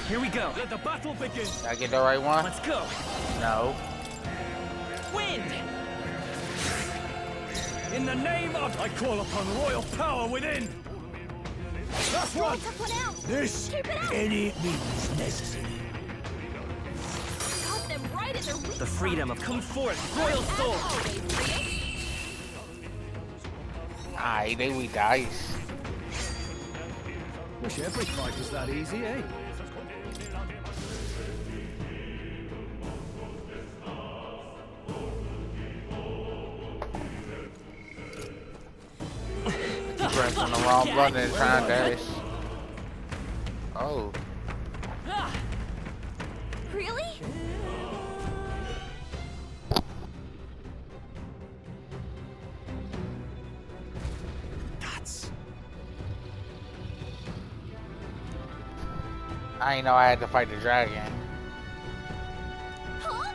Here we go. Let the battle begin. Did I get the right one? Let's go. No. Wind! In the name of... I call upon royal power within! That's one! This, any means necessary. Got them right in their weak The freedom of come forth, royal soul! Aye, they we dice. Wish every fight was that easy, eh? Pressing the wrong button and trying to dash. Oh. Really? That's... I didn't know I had to fight the dragon. Huh?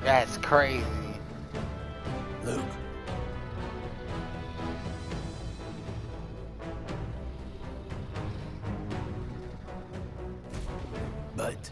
That's crazy. Luke. But...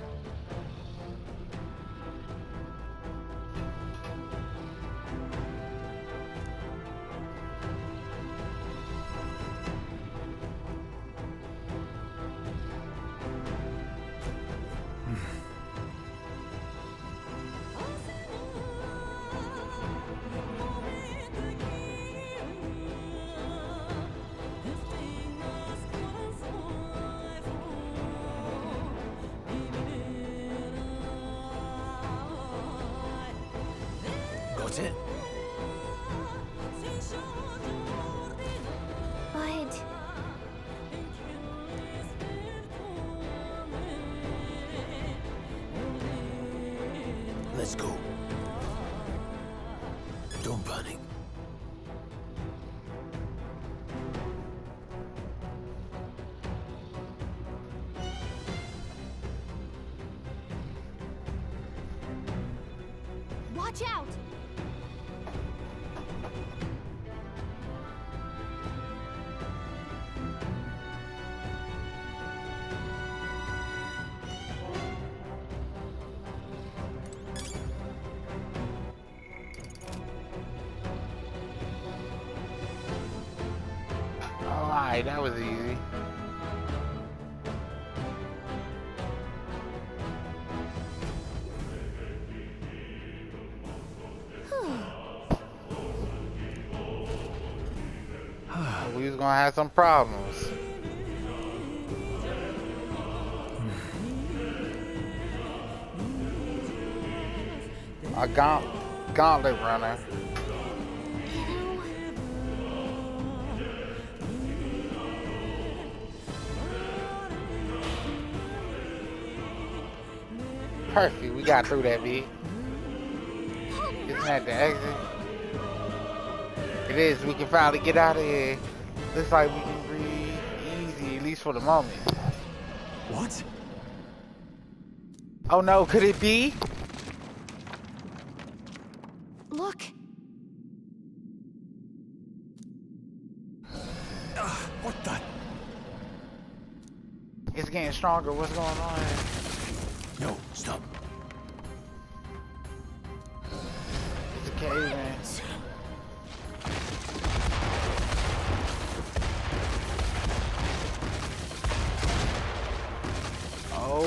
Got it? But... Let's go. Don't panic. Watch out! Alright, that was easy. We was gonna have some problems. A gauntlet runner. Perfect, we got through that beat. Isn't that the exit? It is, we can finally get out of here. Looks like we can breathe easy, at least for the moment. What? Oh no, could it be? Look! What the? It's getting stronger, what's going on here? No, stop. It's a cave in. Oh.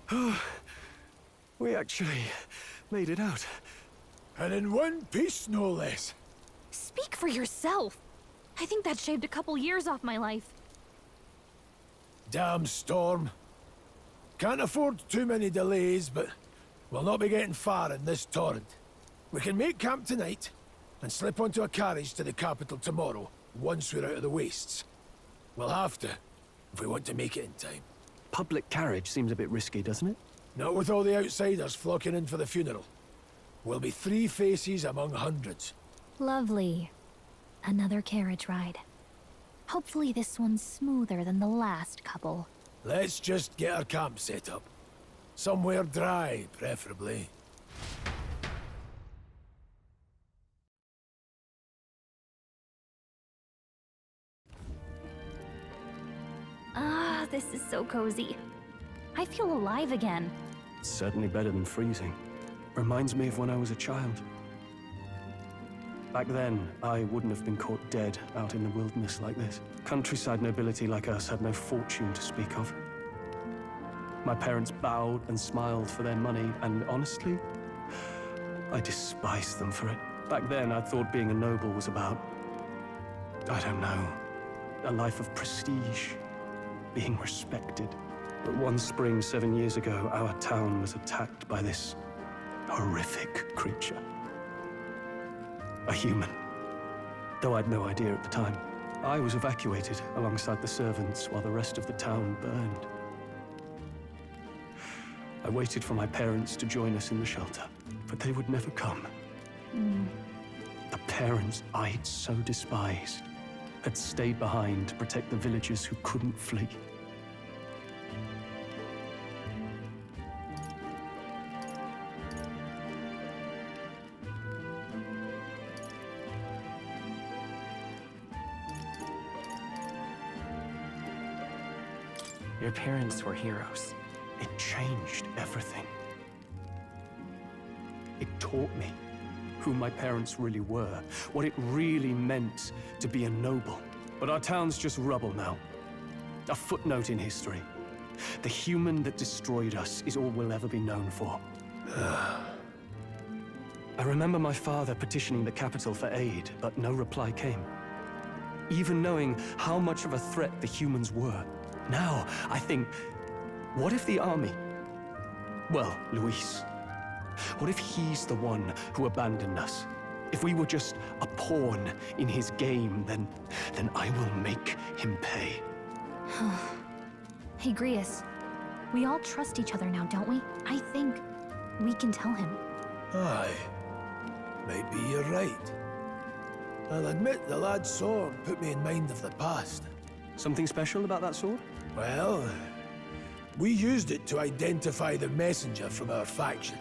Whew. We actually made it out. And in one piece, no less. Speak for yourself! I think that shaved a couple years off my life. Damn storm. Can't afford too many delays, but we'll not be getting far in this torrent. We can make camp tonight and slip onto a carriage to the capital tomorrow, once we're out of the wastes. We'll have to, if we want to make it in time. Public carriage seems a bit risky, doesn't it? Not with all the outsiders flocking in for the funeral. We'll be 3 faces among hundreds. Lovely. Another carriage ride. Hopefully this one's smoother than the last couple. Let's just get our camp set up. Somewhere dry, preferably. Ah, this is so cozy. I feel alive again. Certainly better than freezing. Reminds me of when I was a child. Back then, I wouldn't have been caught dead out in the wilderness like this. Countryside nobility like us had no fortune to speak of. My parents bowed and smiled for their money, and honestly, I despised them for it. Back then, I thought being a noble was about, I don't know, a life of prestige, being respected. But one spring 7 years ago, our town was attacked by this horrific creature. A human. Though I'd no idea at the time. I was evacuated alongside the servants while the rest of the town burned. I waited for my parents to join us in the shelter, but they would never come. The parents I'd so despised had stayed behind to protect the villagers who couldn't flee. Your parents were heroes. It changed everything. It taught me who my parents really were, what it really meant to be a noble. But our town's just rubble now. A footnote in history. The human that destroyed us is all we'll ever be known for. I remember my father petitioning the capital for aid, but no reply came. Even knowing how much of a threat the humans were. Now, I think, what if the army? Well, Luis. What if he's the one who abandoned us? If we were just a pawn in his game, then I will make him pay. Hey, Grius. We all trust each other now, don't we? I think we can tell him. Aye. Maybe you're right. I'll admit the lad's sword put me in mind of the past. Something special about that sword? Well, we used it to identify the messenger from our faction.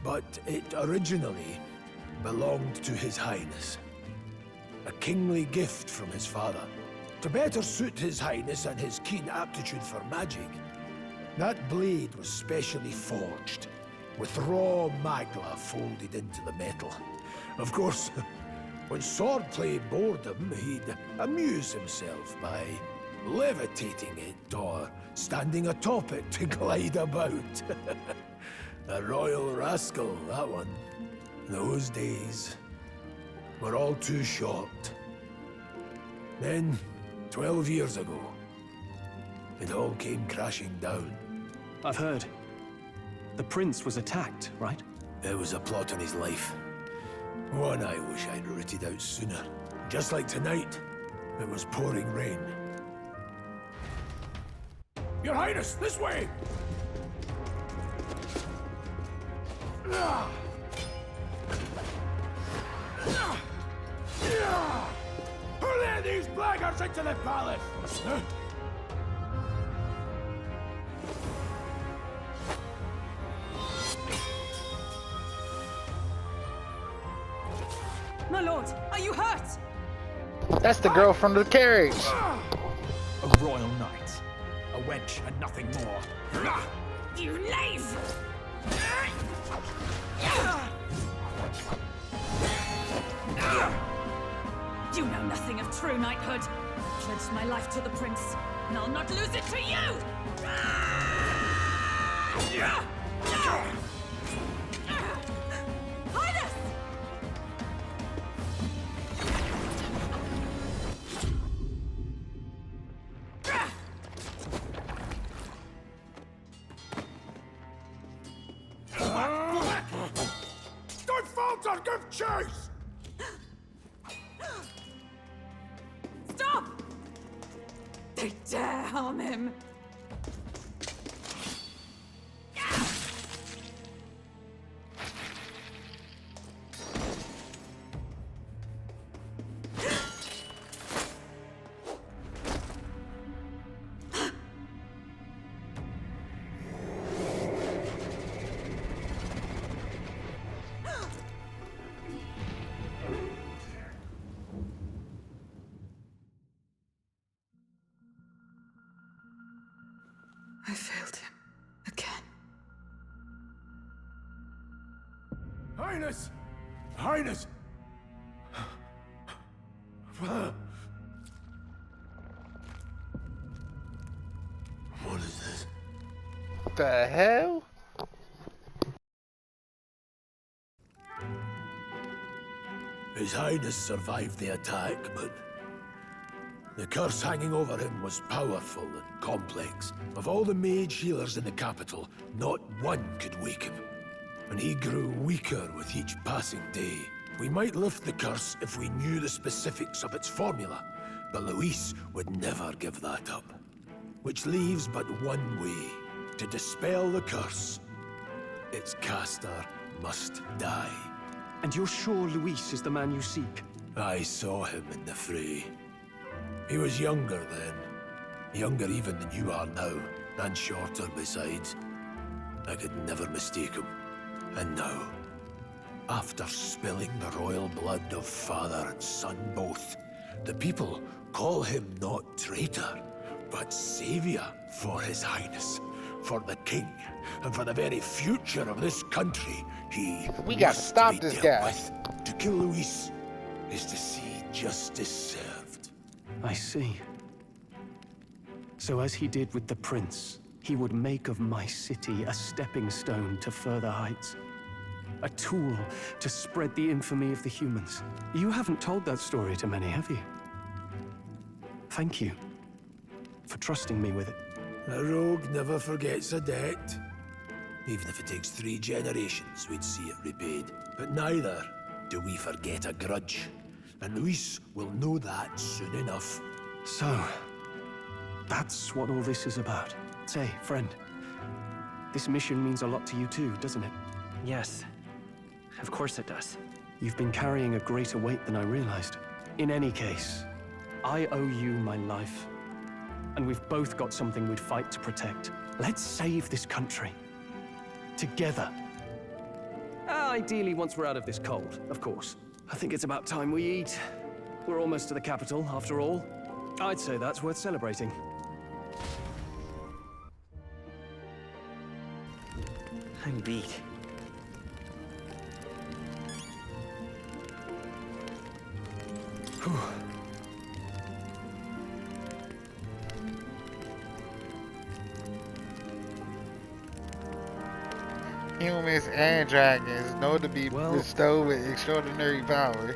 But it originally belonged to His Highness. A kingly gift from his father. To better suit His Highness and his keen aptitude for magic, that blade was specially forged, with raw magla folded into the metal. Of course, when swordplay bored him, he'd amuse himself by levitating it or standing atop it to glide about. A royal rascal, that one. Those days were all too short. Then, 12 years ago, it all came crashing down. I've heard. The prince was attacked, right? There was a plot on his life. One I wish I'd rooted out sooner. Just like tonight, it was pouring rain. Your Highness, this way! Hurry these blackguards into the palace! My lord, are you hurt? That's the girl from the carriage. A royal knight. A wench and nothing more. You knave! You know nothing of true knighthood. I pledged my life to the prince, and I'll not lose it to you! Highness! Don't falter! Give chase! Stop! They dare harm him. I failed him. Again. Highness! Highness! What is this? The hell? His Highness survived the attack, but the curse hanging over him was powerful and complex. Of all the mage healers in the capital, not one could wake him. And he grew weaker with each passing day. We might lift the curse if we knew the specifics of its formula, but Luis would never give that up. Which leaves but one way to dispel the curse. Its caster must die. And you're sure Luis is the man you seek? I saw him in the fray. He was younger then. Younger even than you are now, and shorter besides. I could never mistake him. And now, after spilling the royal blood of father and son both, the people call him not traitor, but savior for his highness, for the king, and for the very future of this country. We gotta must stop be this dealt guy. with. To kill Luis is to see justice served. I see. So as he did with the prince, he would make of my city a stepping stone to further heights. A tool to spread the infamy of the humans. You haven't told that story to many, have you? Thank you for trusting me with it. A rogue never forgets a debt. Even if it takes 3 generations, we'd see it repaid. But neither do we forget a grudge. And Luis will know that soon enough. So, that's what all this is about. Say, friend, this mission means a lot to you too, doesn't it? Yes, of course it does. You've been carrying a greater weight than I realized. In any case, I owe you my life. And we've both got something we'd fight to protect. Let's save this country. Together. Ideally, once we're out of this cold, of course. I think it's about time we eat. We're almost to the capital, after all. I'd say that's worth celebrating. I'm beat. Humans and dragons know to be bestowed with extraordinary power.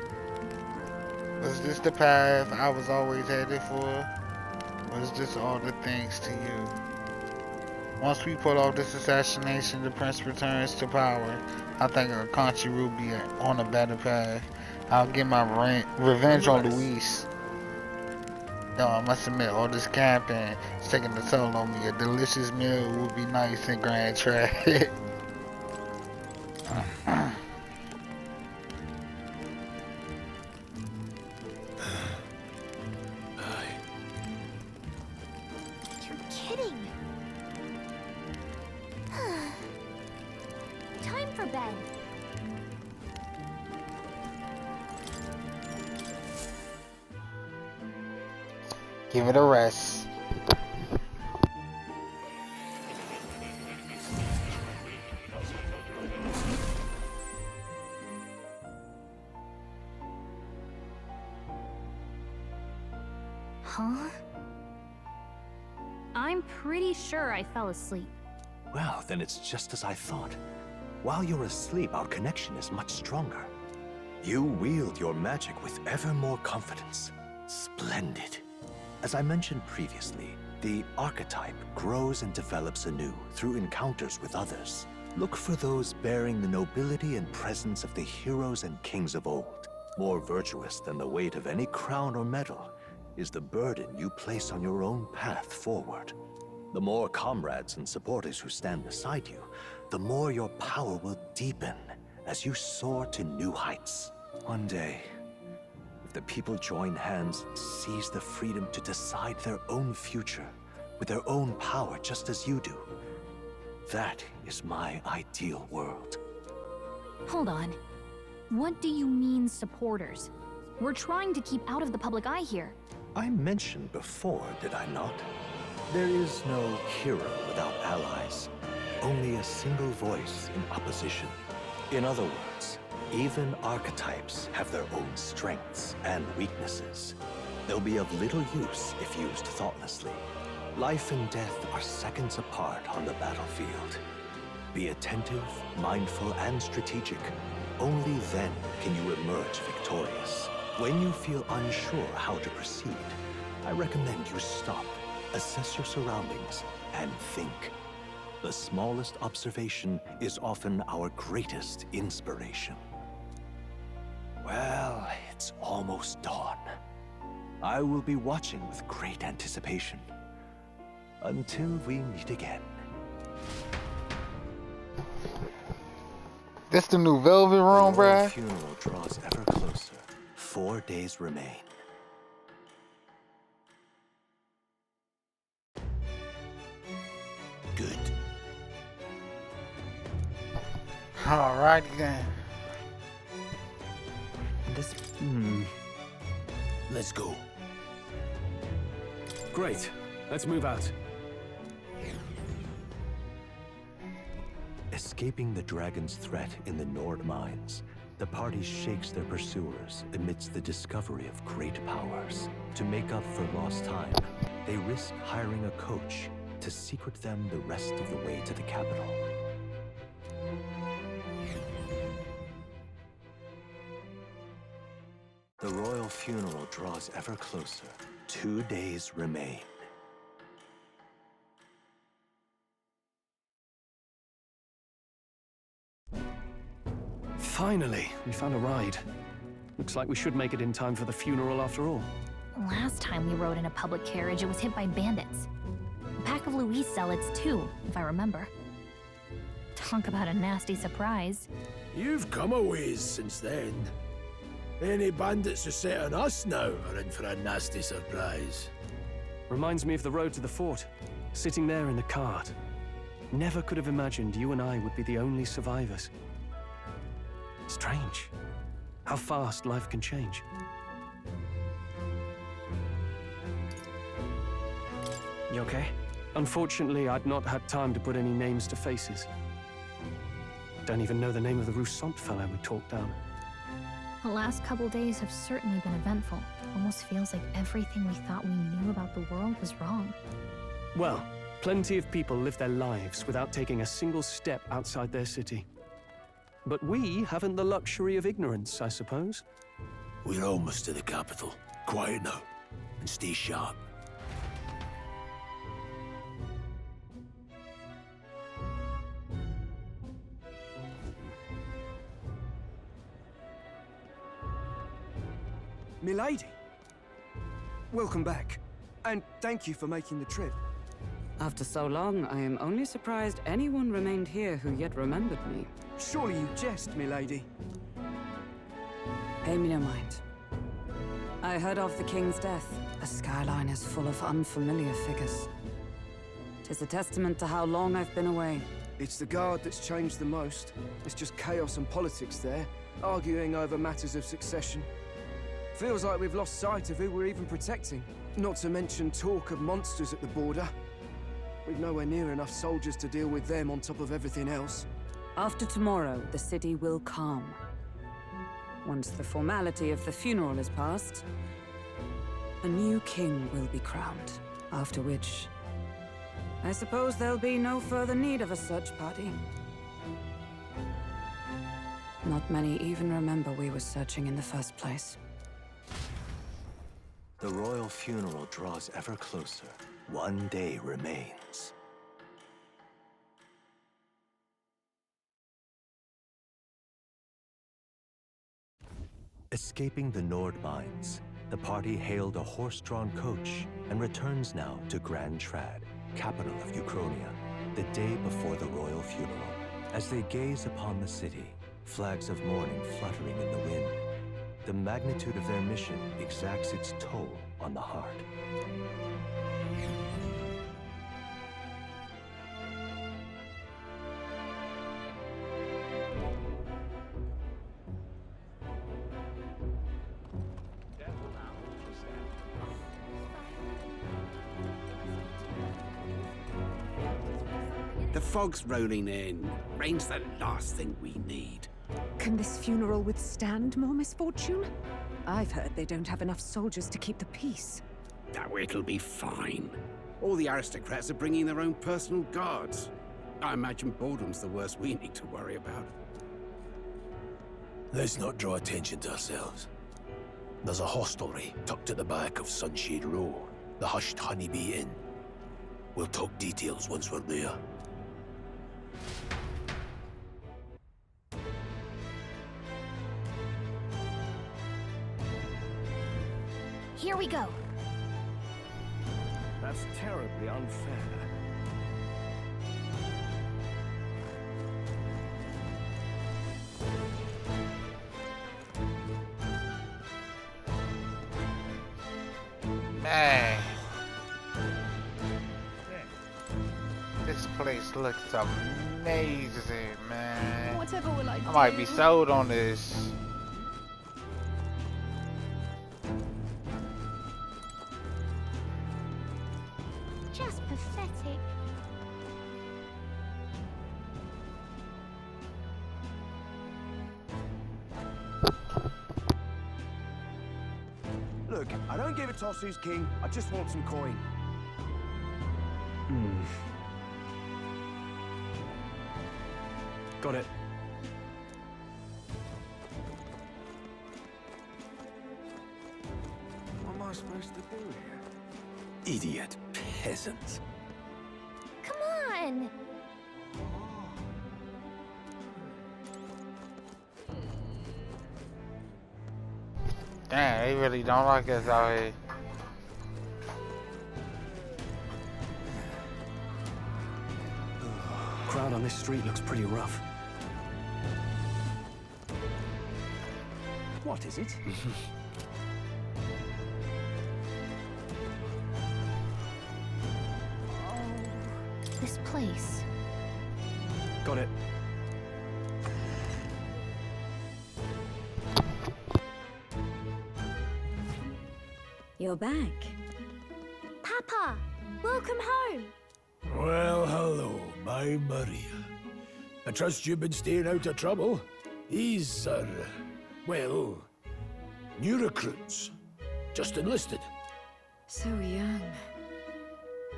Was this the path I was always headed for? Was this all the thanks to you? Once we pull off this assassination, the prince returns to power. I think Akanchi will be on a better path. I'll get my revenge on Luis. Yo, I must admit, all this camping is taking a toll on me. A delicious meal would be nice in Grand Trade. You're kidding. Time for bed. Give it a rest. Huh? I'm pretty sure I fell asleep. Well, then it's just as I thought. While you're asleep, our connection is much stronger. You wield your magic with ever more confidence. Splendid. As I mentioned previously, the archetype grows and develops anew through encounters with others. Look for those bearing the nobility and presence of the heroes and kings of old. More virtuous than the weight of any crown or medal is the burden you place on your own path forward. The more comrades and supporters who stand beside you, the more your power will deepen as you soar to new heights. One day, if the people join hands and seize the freedom to decide their own future with their own power just as you do, that is my ideal world. Hold on. What do you mean, supporters? We're trying to keep out of the public eye here. I mentioned before, did I not? There is no hero without allies, only a single voice in opposition. In other words, even archetypes have their own strengths and weaknesses. They'll be of little use if used thoughtlessly. Life and death are seconds apart on the battlefield. Be attentive, mindful, and strategic. Only then can you emerge victorious. When you feel unsure how to proceed, I recommend you stop, assess your surroundings, and think. The smallest observation is often our greatest inspiration. Well, it's almost dawn. I will be watching with great anticipation. Until we meet again. This the new Velvet Room, The royal bruh? funeral draws ever closer. 4 days remain. Good. Alrighty then. This. Let's go. Great. Let's move out. Escaping the dragon's threat in the Nord mines, the party shakes their pursuers amidst the discovery of great powers. To make up for lost time, they risk hiring a coach to secret them the rest of the way to the capital. The royal funeral draws ever closer. 2 days remain. Finally, we found a ride. Looks like we should make it in time for the funeral after all. Last time we rode in a public carriage, it was hit by bandits. A pack of Louise zealots, too, if I remember. Talk about a nasty surprise. You've come a ways since then. Any bandits who set on us now are in for a nasty surprise. Reminds me of the road to the fort. Sitting there in the cart. Never could have imagined you and I would be the only survivors. Strange. How fast life can change. You okay? Unfortunately, I'd not had time to put any names to faces. Don't even know the name of the Roussant fellow we talked down. The last couple days have certainly been eventful. Almost feels like everything we thought we knew about the world was wrong. Well, plenty of people live their lives without taking a single step outside their city. But we haven't the luxury of ignorance, I suppose. We're almost to the capital. Quiet now, and stay sharp. Milady, welcome back, and thank you for making the trip. After so long, I am only surprised anyone remained here who yet remembered me. Surely you jest, milady. Pay me no mind. I heard of the king's death. The skyline is full of unfamiliar figures. 'Tis a testament to how long I've been away. It's the guard that's changed the most. It's just chaos and politics there, arguing over matters of succession. Feels like we've lost sight of who we're even protecting. Not to mention talk of monsters at the border. We've nowhere near enough soldiers to deal with them on top of everything else. After tomorrow, the city will calm. Once the formality of the funeral is past, a new king will be crowned. After which, I suppose there'll be no further need of a search party. Not many even remember we were searching in the first place. The royal funeral draws ever closer. 1 day remains. Escaping the Nord mines, the party hailed a horse-drawn coach and returns now to Grand Trad, capital of Uchronia, the day before the royal funeral. As they gaze upon the city, flags of mourning fluttering in the wind, the magnitude of their mission exacts its toll on the heart. fog's rolling in. Rain's the last thing we need. Can this funeral withstand more misfortune? I've heard they don't have enough soldiers to keep the peace. Oh, it'll be fine. All the aristocrats are bringing their own personal guards. I imagine boredom's the worst we need to worry about. Let's not draw attention to ourselves. There's a hostelry tucked at the back of Sunshade Row, the Hushed Honeybee Inn. We'll talk details once we're there. Here we go. That's terribly unfair. Man. This place looks amazing, man. Whatever will I do? I might be sold on this. Just pathetic. Look, I don't give a toss who's king. I just want some coin. Got it. What am I supposed to do here? Idiot peasant. Come on! Damn, they really don't like us out here. Crowd on this street looks pretty rough. What is it? This place. Got it. You're back. Papa! Welcome home! Well, hello, my Maria. I trust you've been staying out of trouble. These are, well, new recruits. Just enlisted. So young.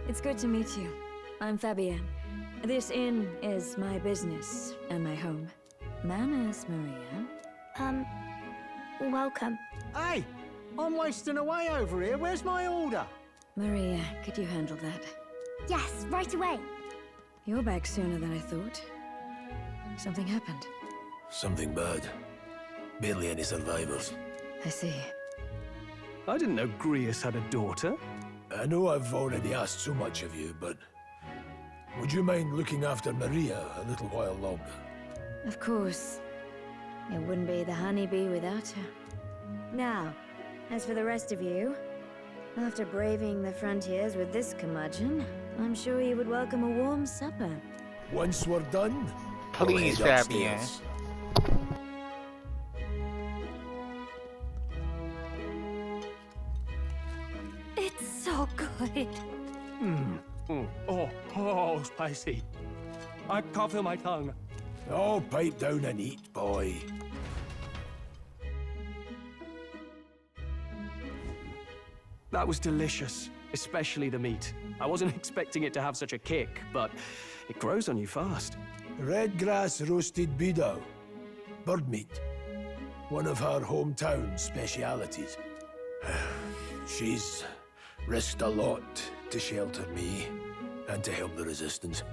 It's good to meet you. I'm Fabienne. This inn is my business and my home. Manners, Maria. Welcome. Hey! I'm wasting away over here. Where's my order? Maria, could you handle that? Yes, right away. You're back sooner than I thought. Something happened. Something bad. Barely any survivors. I see. I didn't know Grius had a daughter. I know I've already asked so much of you, but would you mind looking after Maria a little while longer? Of course. It wouldn't be the honeybee without her. Now, as for the rest of you, after braving the frontiers with this curmudgeon, I'm sure you would welcome a warm supper. Once we're done, please, Fabienne. It's so good. Oh, spicy. I can't feel my tongue. Oh, pipe down and eat, boy. That was delicious, especially the meat. I wasn't expecting it to have such a kick, but it grows on you fast. Red grass roasted beedou. Bird meat. One of her hometown specialities. She's risked a lot to shelter me and to help the resistance.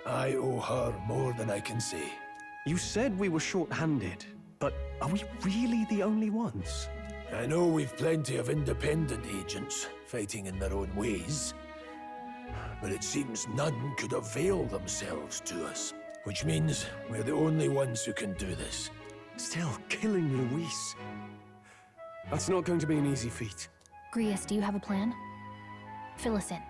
I owe her more than I can say. You said we were short-handed, but are we really the only ones? I know we've plenty of independent agents fighting in their own ways, but it seems none could avail themselves to us, which means we're the only ones who can do this. Still, killing Luis. That's not going to be an easy feat. Grius, do you have a plan? Fill us in.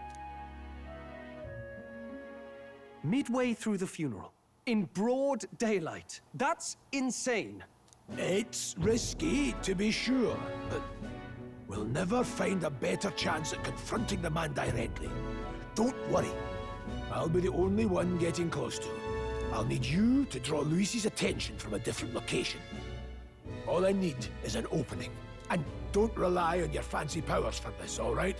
Midway through the funeral, in broad daylight. That's insane. It's risky, to be sure, but we'll never find a better chance at confronting the man directly. Don't worry. I'll be the only one getting close to him. I'll need you to draw Luis's attention from a different location. All I need is an opening. And don't rely on your fancy powers for this, all right?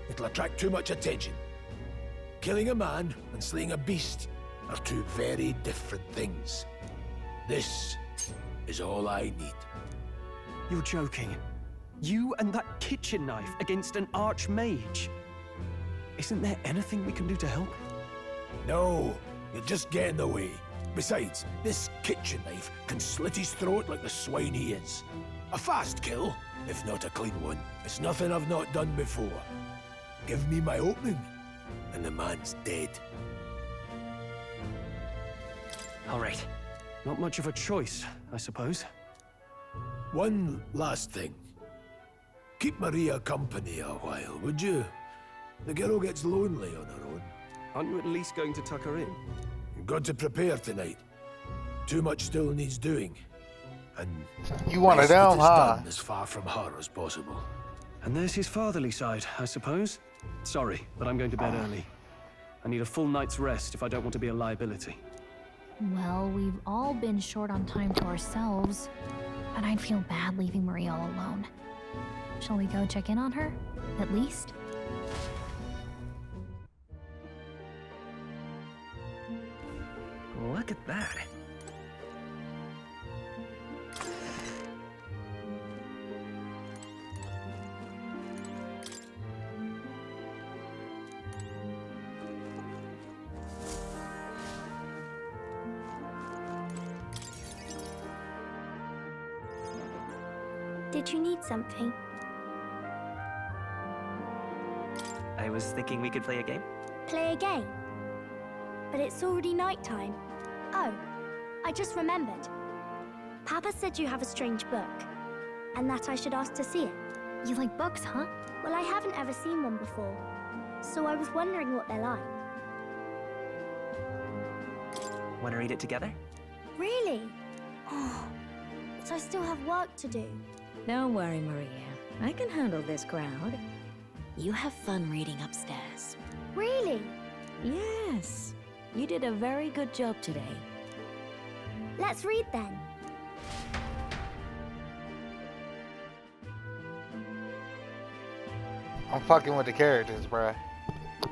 It'll attract too much attention. Killing a man and slaying a beast are two very different things. This is all I need. You're joking. You and that kitchen knife against an archmage. Isn't there anything we can do to help? No, you're just getting in the way. Besides, this kitchen knife can slit his throat like the swine he is. A fast kill, if not a clean one. It's nothing I've not done before. Give me my opening, and the man's dead. All right. Not much of a choice, I suppose. One last thing. Keep Maria company a while, would you? The girl gets lonely on her own. Aren't you at least going to tuck her in? You've got to prepare tonight. Too much still needs doing. And you want it down, huh? As far from her as possible. And there's his fatherly side, I suppose. Sorry, but I'm going to bed early. I need a full night's rest if I don't want to be a liability. Well, we've all been short on time to ourselves, and I'd feel bad leaving Maria all alone. Shall we go check in on her, at least? Look at that. Did you need something? I was thinking we could play a game. Play a game? But it's already nighttime. Oh, I just remembered. Papa said you have a strange book, and that I should ask to see it. You like books, huh? Well, I haven't ever seen one before, so I was wondering what they're like. Want to read it together? Really? Oh, but I still have work to do. Don't worry, Maria. I can handle this crowd. You have fun reading upstairs. Really? Yes. You did a very good job today. Let's read then. I'm fucking with the characters, bruh.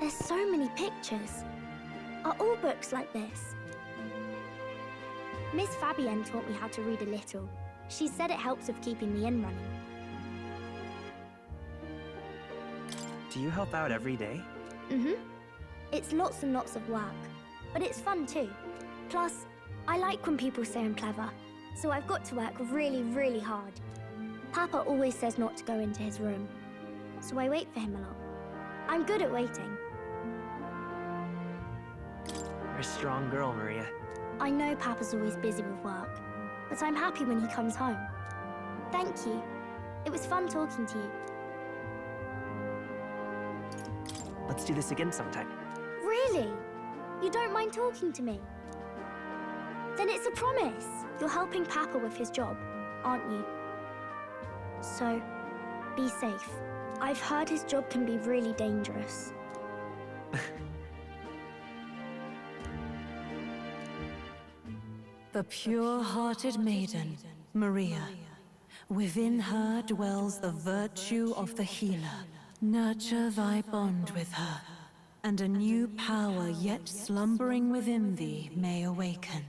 There's so many pictures. Are all books like this? Miss Fabienne taught me how to read a little. She said it helps with keeping the inn running. Do you help out every day? Mm-hmm. It's lots and lots of work, but it's fun too. Plus, I like when people say I'm clever, so I've got to work really, really hard. Papa always says not to go into his room, so I wait for him a lot. I'm good at waiting. You're a strong girl, Maria. I know Papa's always busy with work, but I'm happy when he comes home. Thank you. It was fun talking to you. Let's do this again sometime. Really? You don't mind talking to me? Then it's a promise. You're helping Papa with his job, aren't you? So, be safe. I've heard his job can be really dangerous. The pure-hearted maiden, Maria. Within her dwells the virtue of the healer. Nurture thy bond with her, and a new power yet slumbering within thee may awaken.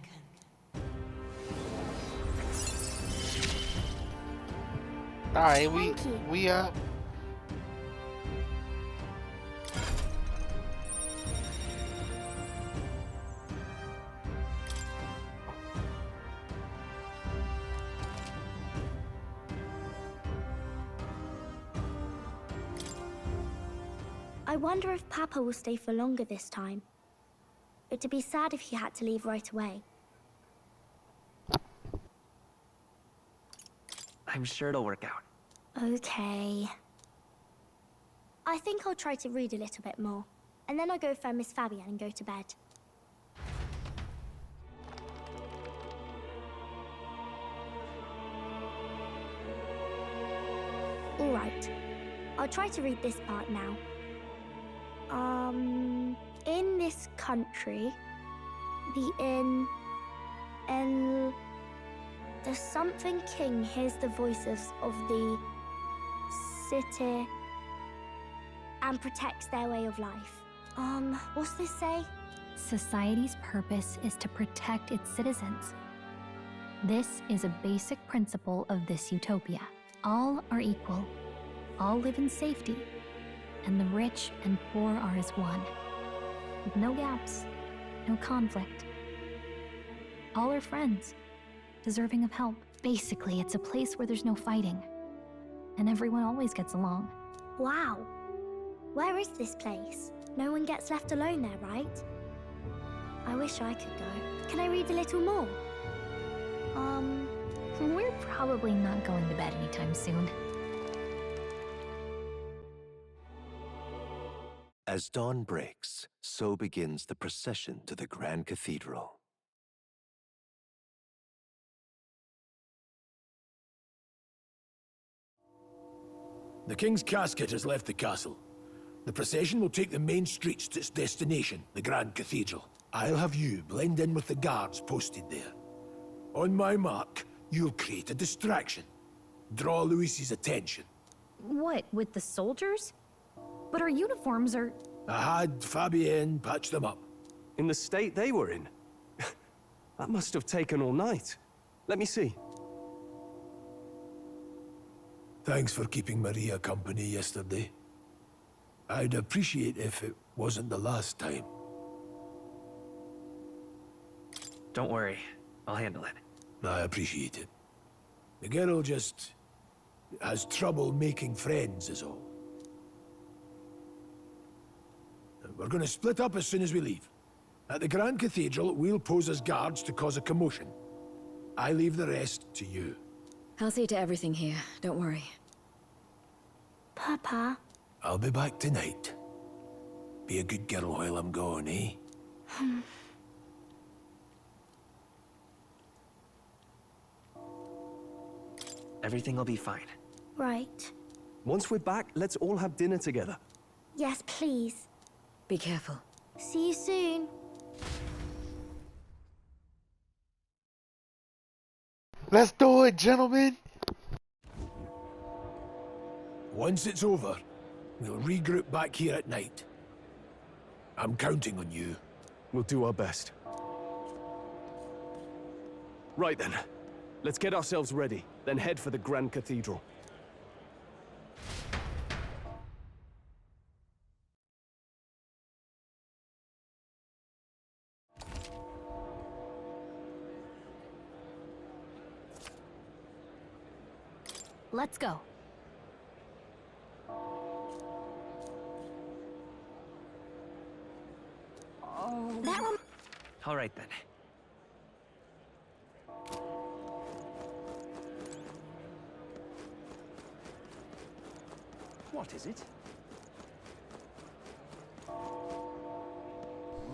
Alright, we I wonder if Papa will stay for longer this time. It'd be sad if he had to leave right away. I'm sure it'll work out. Okay. I think I'll try to read a little bit more, and then I'll go find Miss Fabienne and go to bed. All right. I'll try to read this part now. in this country, the something king hears the voices of the city and protects their way of life. What's this say? Society's purpose is to protect its citizens. This is a basic principle of this utopia. All are equal, all live in safety, and the rich and poor are as one, with no gaps, no conflict. All are friends, deserving of help. Basically, it's a place where there's no fighting, and everyone always gets along. Wow. Where is this place? No one gets left alone there, right? I wish I could go. Can I read a little more? We're probably not going to bed anytime soon. As dawn breaks, so begins the procession to the Grand Cathedral. The king's casket has left the castle. The procession will take the main streets to its destination, the Grand Cathedral. I'll have you blend in with the guards posted there. On my mark, you'll create a distraction. Draw Luis's attention. What, with the soldiers? But our uniforms are... I had Fabienne patch them up. In the state they were in? That must have taken all night. Let me see. Thanks for keeping Maria company yesterday. I'd appreciate if it wasn't the last time. Don't worry, I'll handle it. I appreciate it. The girl just has trouble making friends is all. We're gonna split up as soon as we leave. At the Grand Cathedral, we'll pose as guards to cause a commotion. I leave the rest to you. I'll see to everything here, don't worry. Papa? I'll be back tonight. Be a good girl while I'm gone, eh? Everything will be fine. Right. Once we're back, let's all have dinner together. Yes, please. Be careful. See you soon. Let's do it, gentlemen. Once it's over, we'll regroup back here at night. I'm counting on you. We'll do our best. Right then. Let's get ourselves ready, then head for the Grand Cathedral. Let's go. All right then. What is it?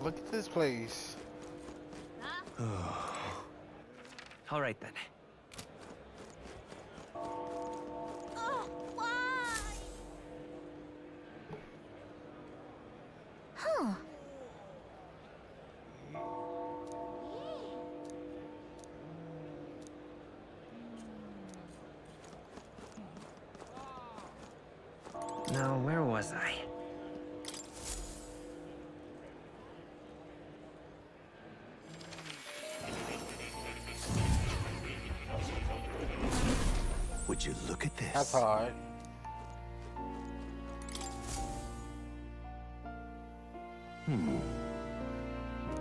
Look at this place. All right then. Huh. Now, where was I? Would you look at this? That's hard.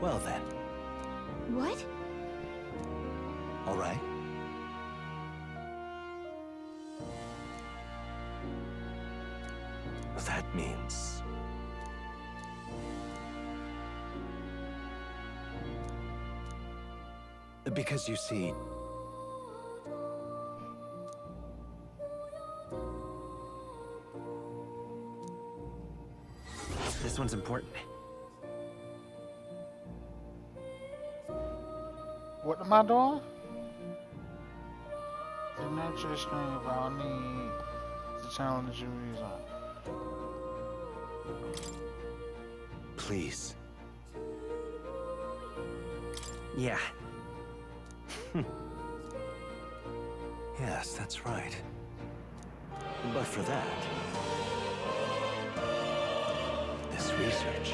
Well then, What? all right. That means... Because you see... This one's important. What am I doing? The nature string of our need to challenge your reason. Please, Yeah. Yes, that's right. But for that, this research.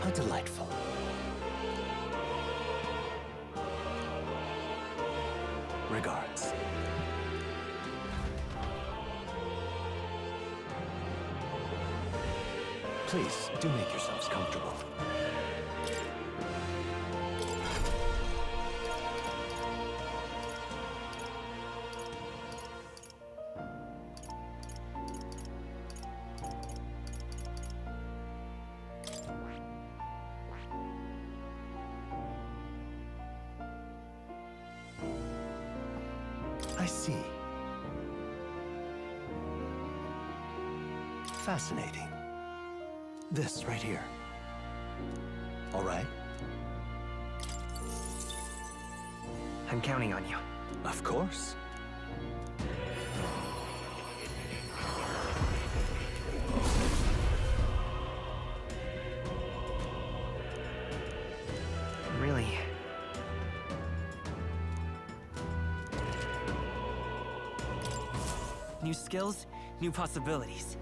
How delightful. Regards. Please, do make yourselves comfortable. I see. Fascinating. This right here. All right? I'm counting on you. Of course. Really? New skills, new possibilities.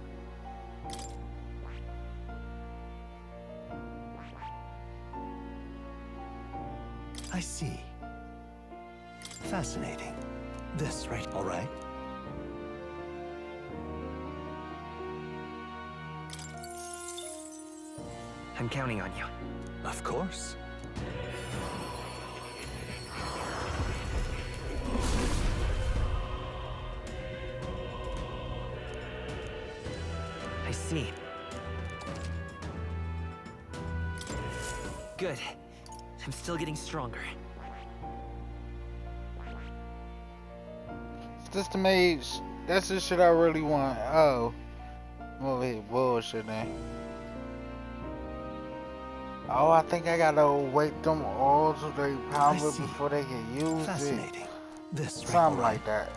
I see. Fascinating. This right, all right? I'm counting on you. Of course. I see. Good. I'm still getting stronger. System age. That's the shit I really want. Oh. I'm over here bullshitting. Oh, I think I gotta wake them all to their power before they can use Fascinating. it. This right, Something all right? like that.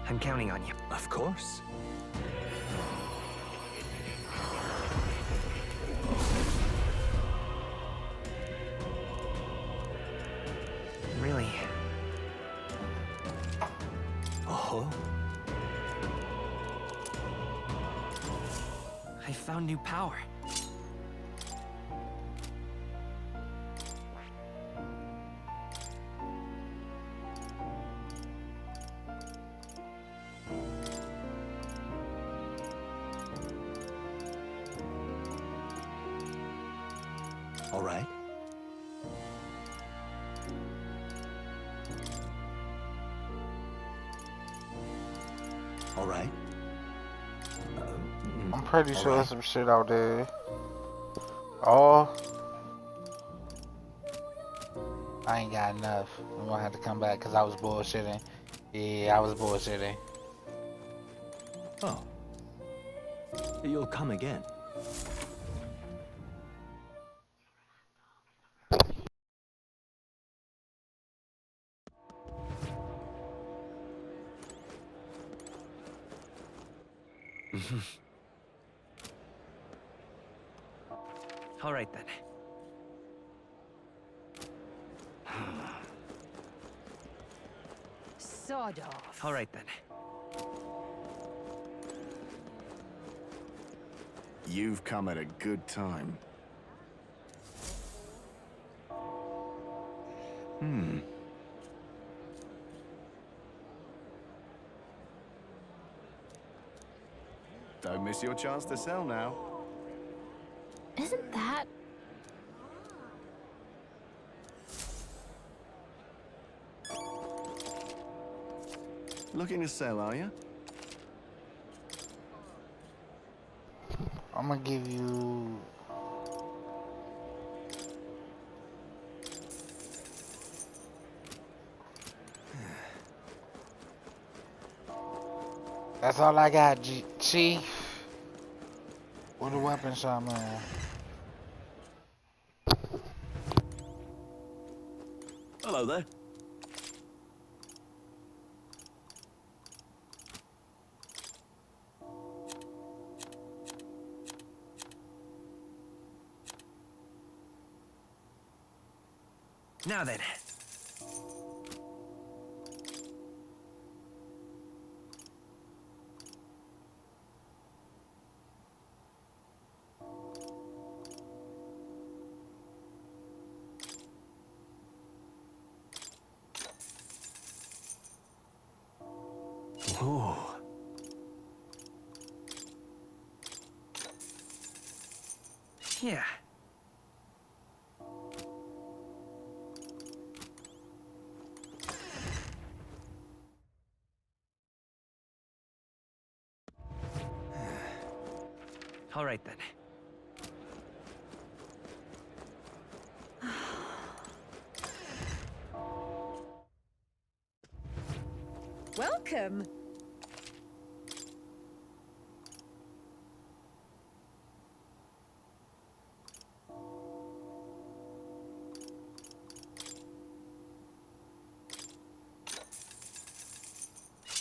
I'm counting on you. Of course. Really? Oh? I found new power. All right. All right. I'm pretty all sure right. there's some shit out there. Oh. I ain't got enough. I'm gonna have to come back because I was bullshitting. Yeah, I was bullshitting. Oh. You'll come again. All right then. Sawed off. All right then. You've come at a good time. Don't miss your chance to sell now. Isn't that... Looking to sell, are you? I'm gonna give you. That's all I got, Chief. Where the weapon shop, man? Hello there. Now then. Ooh. Yeah. All right then. Welcome.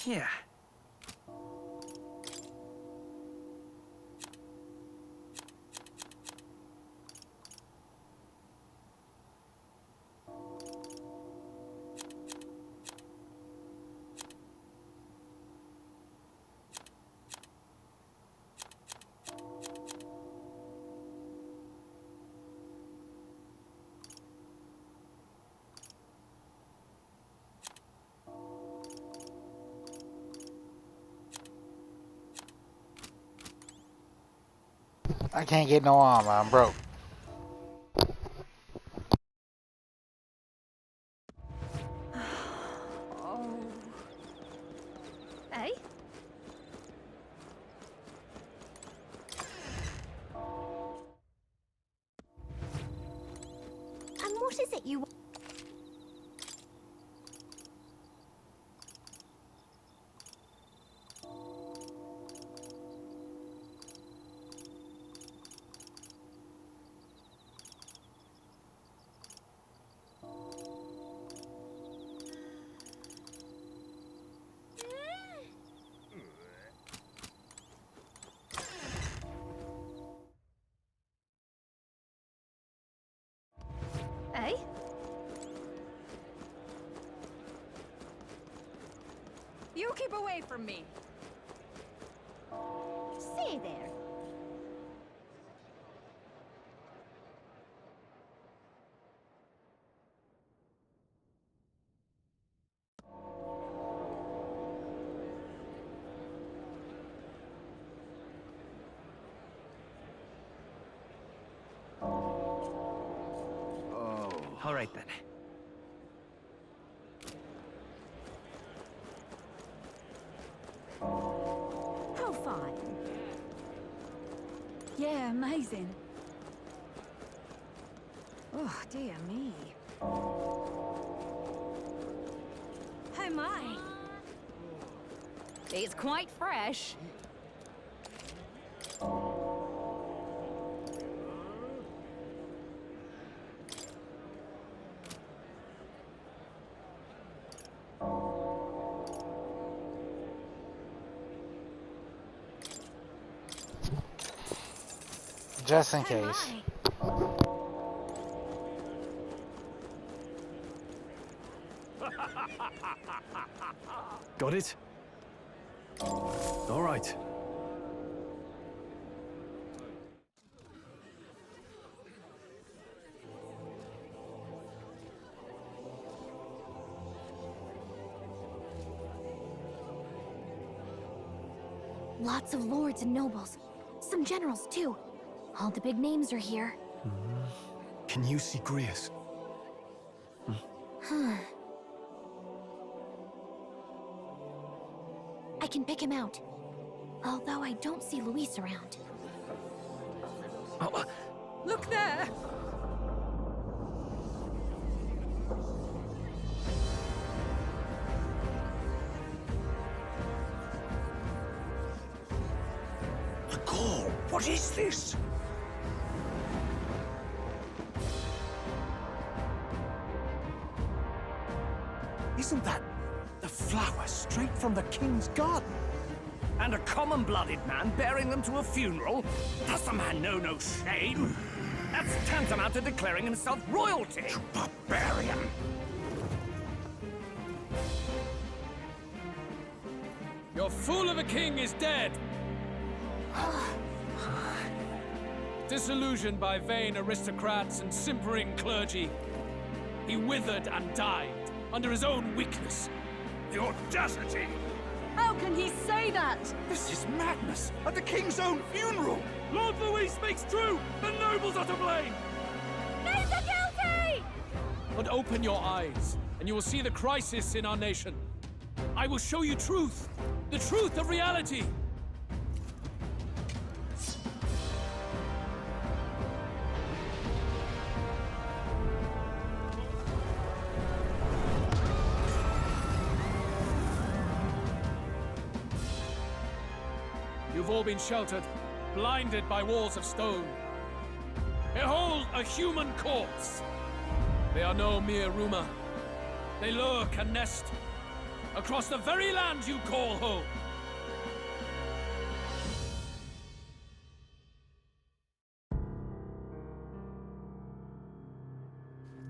Yeah. I can't get no armor. I'm broke. Oh. Hey? And what is it you want? Hey? You keep away from me. Say there. All right then. How fine. Yeah, amazing. Oh, dear me. Oh my. It's quite fresh. Just in case. Got it? All right. Lots of lords and nobles. Some generals, too. All the big names are here. Can you see Grius? I can pick him out. Although I don't see Luis around. Look there! The call! What is this? Isn't that the flower straight from the king's garden? And a common-blooded man bearing them to a funeral? Does the man know no shame? That's tantamount to declaring himself royalty! You barbarian! Your fool of a king is dead! Disillusioned by vain aristocrats and simpering clergy, he withered and died under his own weakness. The audacity! How can he say that? This is madness! At the king's own funeral! Lord Louis speaks true! The nobles are to blame! Names are guilty! But open your eyes, and you will see the crisis in our nation. I will show you truth! The truth of reality! You've all been sheltered, blinded by walls of stone. Behold a human corpse! They are no mere rumor. They lurk and nest across the very land you call home.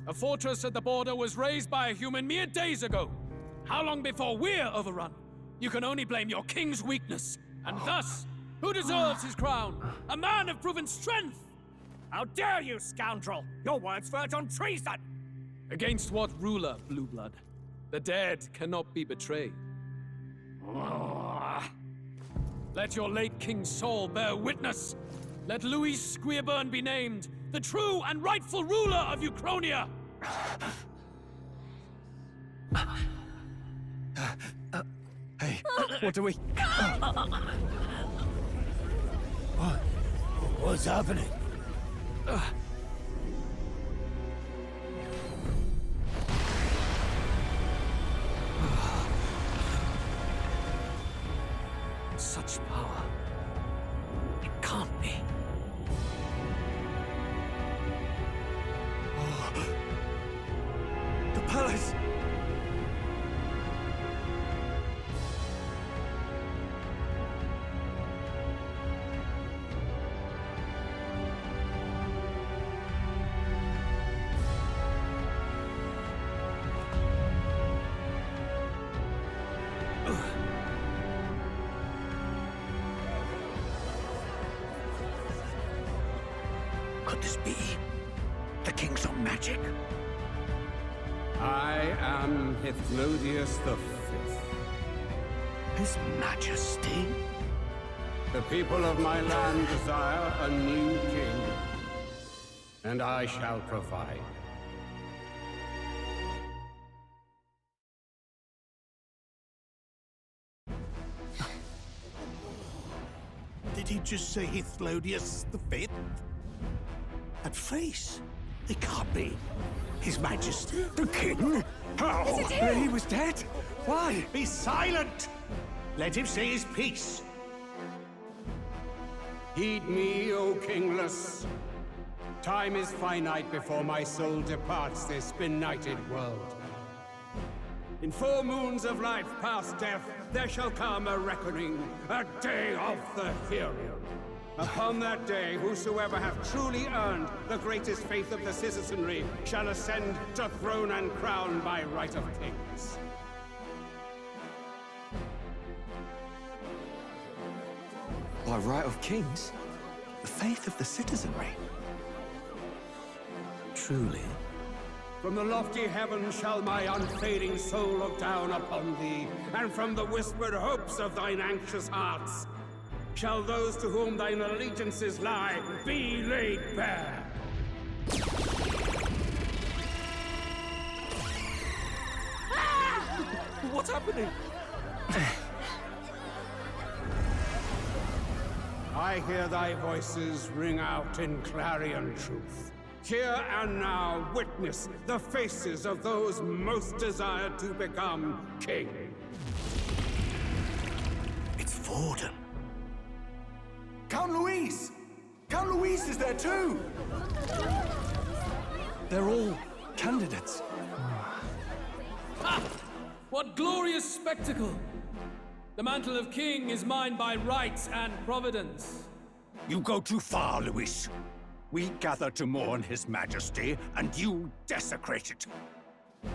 A fortress at the border was raised by a human mere days ago. How long before we're overrun? You can only blame your king's weakness. And thus, who deserves his crown? A man of proven strength! How dare you, scoundrel! Your words verge on treason! Against what ruler, Blueblood? The dead cannot be betrayed. Let your late king's soul bear witness. Let Louis Squeerburn be named the true and rightful ruler of Uchronia. Hey, what do we... What's happening? Such power. It can't be. The palace! Could this be the king's own magic? I am Hithlodius V. His Majesty? The people of my land desire a new king, and I shall provide. Did he just say Hithlodius V? That face? It can't be. His Majesty? The King? How? Is it him? He was dead? Why? Be silent! Let him say his piece. Heed me, O kingless. Time is finite before my soul departs this benighted world. In 4 moons of life past death, there shall come a reckoning, a day of the hero. Upon that day, whosoever hath truly earned the greatest faith of the citizenry shall ascend to throne and crown by right of kings. By right of kings? The faith of the citizenry? Truly? From the lofty heavens shall my unfading soul look down upon thee, and from the whispered hopes of thine anxious hearts shall those to whom thine allegiances lie be laid bare. What's happening? I hear thy voices ring out in clarion truth. Here and now, witness the faces of those most desired to become king. It's Vorden. Count Louise! Count Louise is there too! They're all candidates. Ha! What glorious spectacle! The mantle of king is mine by right and providence. You go too far, Louis. We gather to mourn his majesty, and you desecrate it.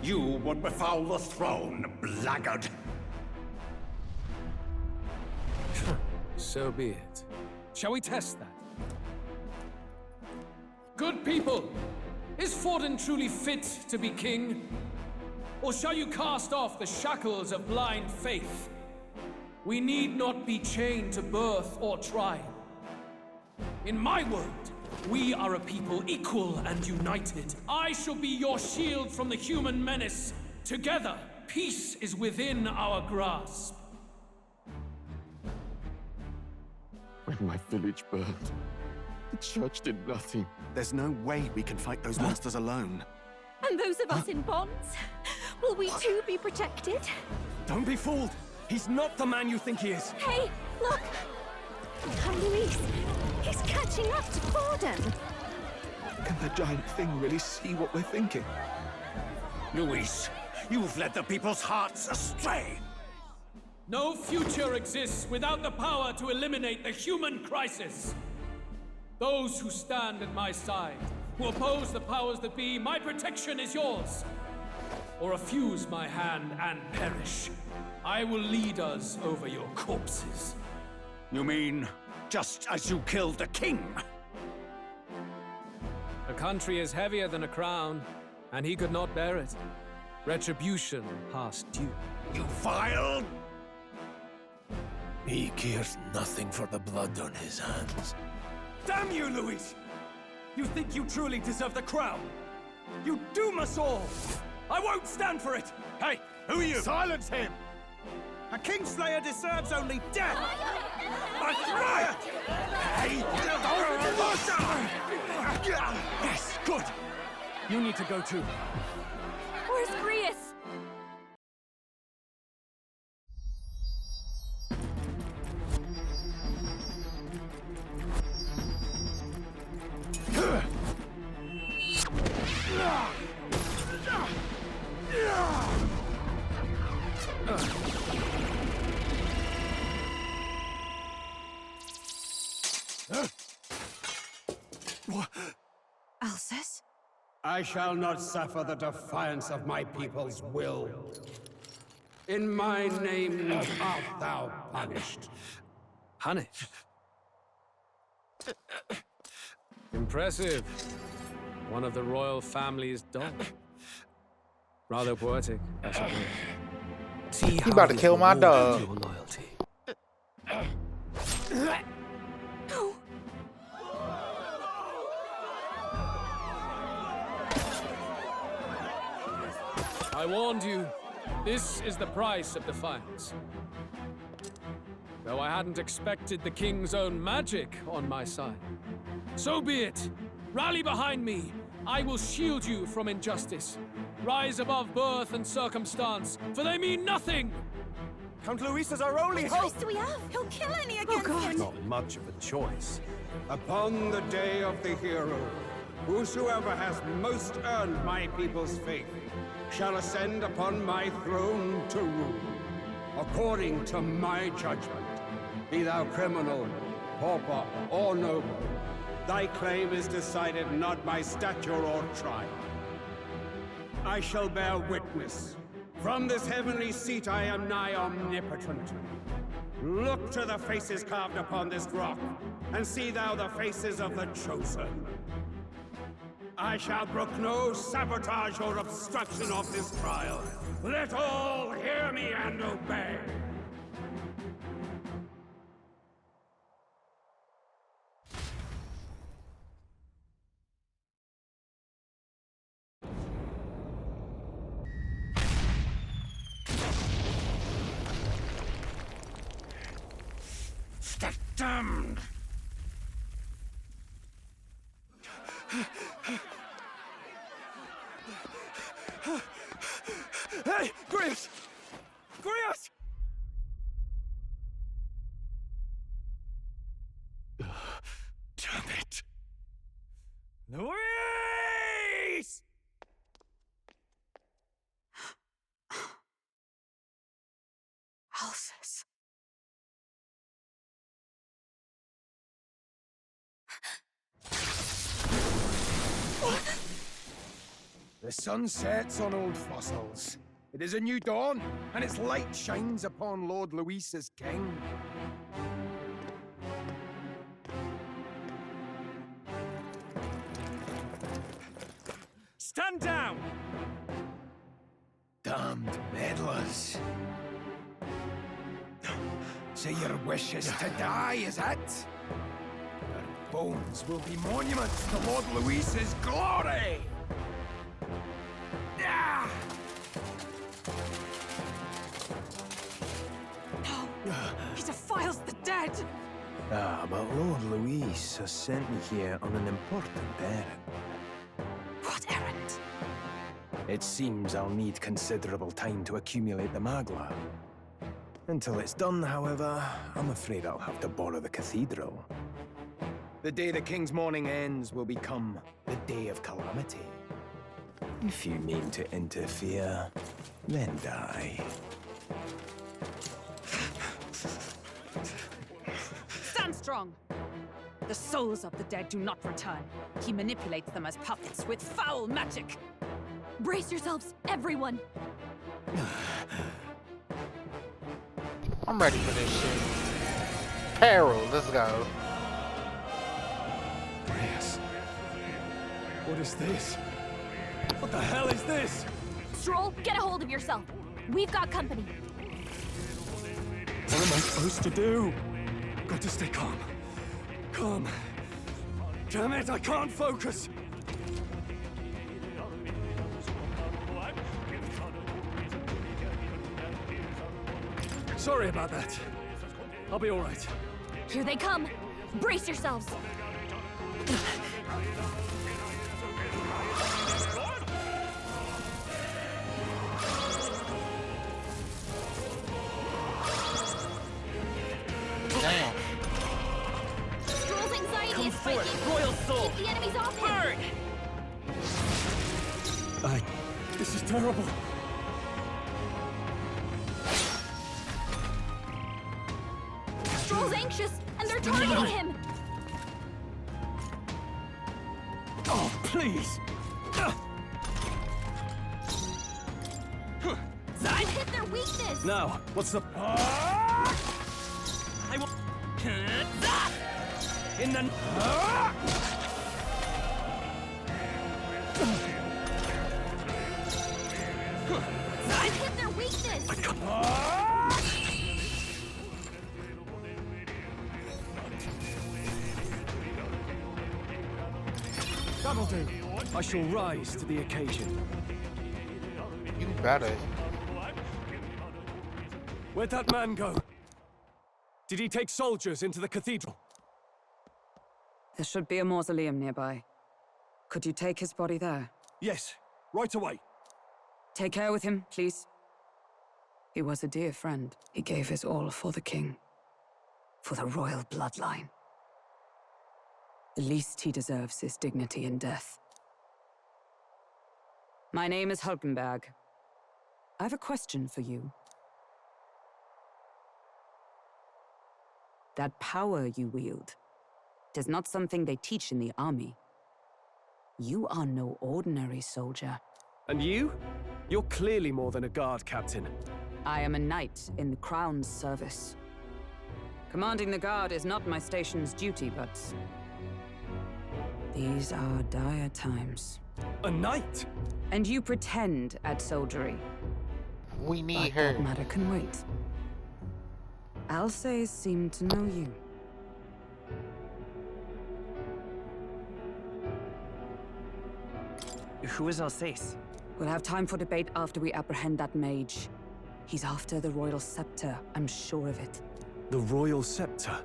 You would befoul the throne, blackguard. So be it. Shall we test that? Good people, is Forden truly fit to be king? Or shall you cast off the shackles of blind faith? We need not be chained to birth or trial. In my world, we are a people equal and united. I shall be your shield from the human menace. Together, peace is within our grasp. When my village burned, the church did nothing. There's no way we can fight those monsters alone. And those of us in bonds? Will we too be protected? Don't be fooled! He's not the man you think he is! Hey, look! Come, Luis! He's catching up to Forden! Can the giant thing really see what we're thinking? Luis, you've led the people's hearts astray! No future exists without the power to eliminate the human crisis! Those who stand at my side, who oppose the powers that be, my protection is yours! Or refuse my hand and perish. I will lead us over your corpses. You mean, just as you killed the king? A country is heavier than a crown, and he could not bear it. Retribution past due. You vile... He cares nothing for the blood on his hands. Damn you, Luis! You think you truly deserve the crown? You doom us all! I won't stand for it! Hey, who are you? Silence him! A Kingslayer deserves only death! That's right! Hey! Yes, good! You need to go too. Where's Grius? Alcest? I shall not suffer the defiance of my people's will. In my name art thou punished. Punished? Impressive. One of the royal family's dog. Rather poetic, I suppose. See He about to kill my dog. Your loyalty. No. I warned you. This is the price of defiance. Though I hadn't expected the king's own magic on my side. So be it. Rally behind me. I will shield you from injustice. Rise above birth and circumstance, for they mean nothing! Count Luis is our only What hope! choice do we have? He'll kill any against him! Not much of a choice. Upon the day of the hero, whosoever has most earned my people's faith shall ascend upon my throne to rule, according to my judgment. Be thou criminal, pauper, or noble, thy claim is decided not by stature or trial. I shall bear witness. From this heavenly seat I am nigh omnipotent. Look to the faces carved upon this rock, and see thou the faces of the chosen. I shall brook no sabotage or obstruction of this trial. Let all hear me and obey. Damned! Hey, Grius! Grius! Damn it! Luis! Alcest. The sun sets on old fossils. It is a new dawn, and its light shines upon Lord Luis as king. Stand down! Damned meddlers. So your wish is to die, is it? Your bones will be monuments to Lord Luis's glory! Ah! No! He defiles the dead! Ah, but Lord Luis has sent me here on an important errand. What errand? It seems I'll need considerable time to accumulate the Magla. Until it's done, however, I'm afraid I'll have to borrow the cathedral. The day the king's mourning ends will become the day of calamity. If you mean to interfere, then die. Stand strong! The souls of the dead do not return. He manipulates them as puppets with foul magic! Brace yourselves, everyone! I'm ready for this shit. Peril, let's go. Yes. What is this? What the hell is this? Stroll, get a hold of yourself. We've got company. What am I supposed to do? Got to stay calm. Calm. Damn it, I can't focus. Sorry about that. I'll be all right. Here they come. Brace yourselves. Damn. Stroll's anxiety is spiking. Royal soul! Keep the enemies off him. Burn! This is terrible. Stroll's anxious, and they're targeting him. Oh, please. You hit their weakness. Now, what's the... I will... In the... You hit their weakness. That'll do. I shall rise to the occasion. You better. Where'd that man go? Did he take soldiers into the cathedral? There should be a mausoleum nearby. Could you take his body there? Yes, right away. Take care with him, please. He was a dear friend. He gave his all for the king. For the royal bloodline. The least he deserves is dignity in death. My name is Hulkenberg. I have a question for you. That power you wield, it is not something they teach in the army. You are no ordinary soldier. And you? You're clearly more than a guard captain. I am a knight in the Crown's service. Commanding the guard is not my station's duty, but... these are dire times. A knight? And you pretend at soldiery. We need but her. That matter can wait. Alsace seemed to know you. Who is Alsace? We'll have time for debate after we apprehend that mage. He's after the royal scepter, I'm sure of it. The royal scepter?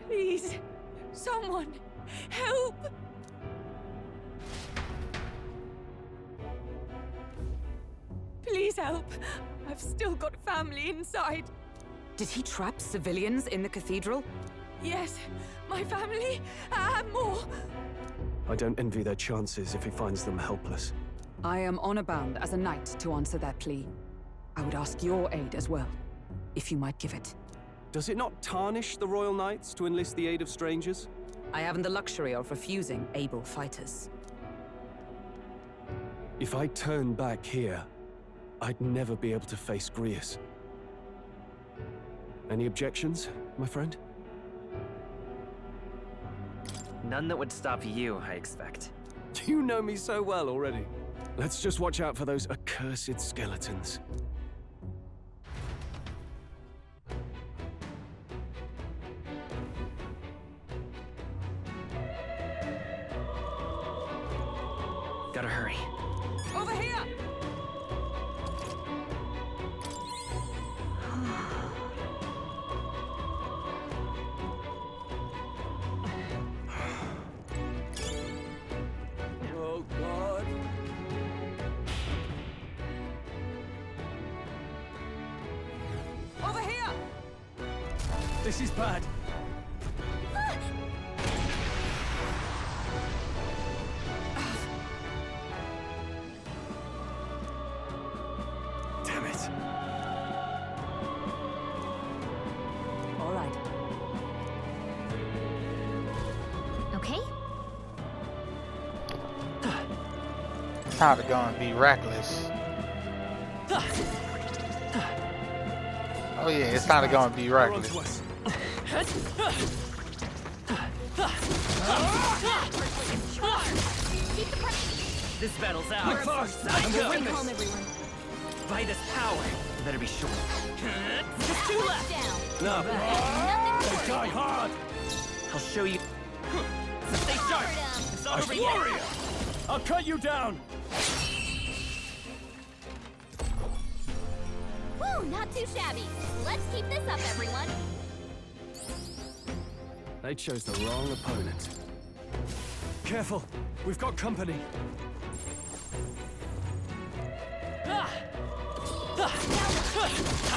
Please, someone, help! Please help. I've still got family inside. Did he trap civilians in the cathedral? Yes, my family, and more. I don't envy their chances if he finds them helpless. I am honor-bound as a knight to answer that plea. I would ask your aid as well, if you might give it. Does it not tarnish the Royal Knights to enlist the aid of strangers? I haven't the luxury of refusing able fighters. If I turned back here, I'd never be able to face Grius. Any objections, my friend? None that would stop you, I expect. You know me so well already. Let's just watch out for those accursed skeletons. Gotta hurry. Over here! Oh, God. Over here! This is bad. Damn it. All right. Okay? Time to go and be reckless. Oh yeah, it's time to go and be reckless. This battle's out. Look fast! Bring home, everyone. By this power, you better be sure. Just two left. No. They die hard. I'll show you. So stay sharp. It's not over yet. I'll cut you down. Woo, not too shabby. Let's keep this up, everyone. They chose the wrong opponent. Careful, we've got company.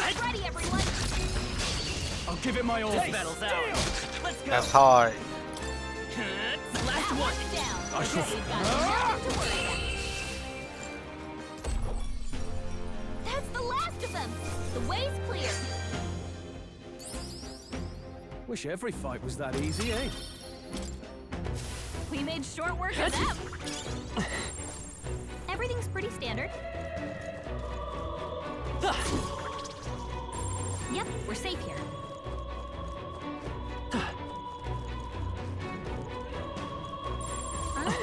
Get ready, everyone. I'll give it my all. This battle's out. Let's go. That's hard. Last one. Down. I shall. We've got nothing to worry about. That's the last of them. The way's clear. Wish every fight was that easy, eh? We made short work of them. Everything's pretty standard. Yep, we're safe here.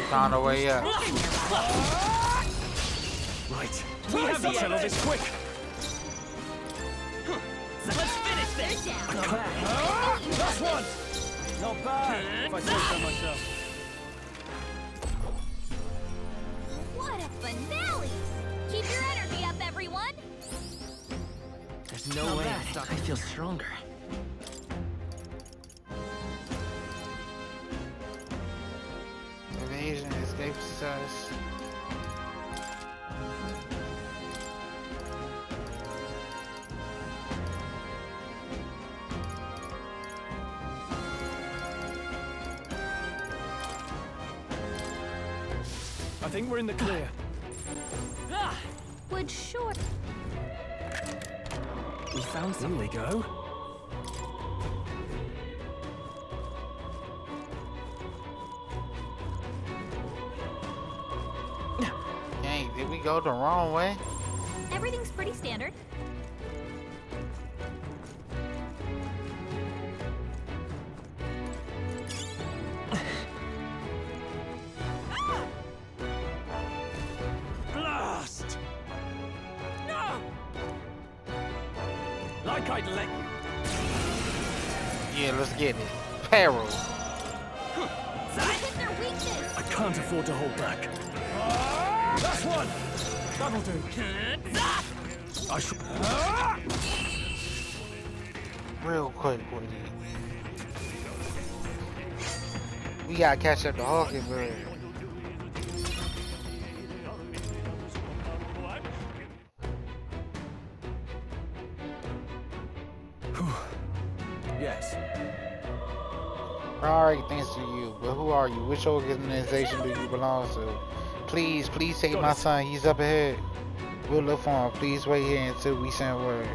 Found a way up. Right. We have to settle this quick. Let's finish this. Last one. Not bad. If I say so myself. What a finale! Keep your energy up, everyone. There's no way I feel stronger. Evasion escape success. I think we're in the clear. Would sure. We found There we go. Dang, did we go the wrong way? Everything's pretty standard. Blast! No! Like I'd let you. Yeah, let's get it. Peril. Hit their weakness. I can't afford to hold back. Last one! That'll do. I should. Real quick with it. We gotta catch up to Hawkingbird. Yes. Alright, thanks to you. But who are you? Which organization do you belong to? Please, please take my son. He's up ahead. We'll look for him. Please wait here until we send word.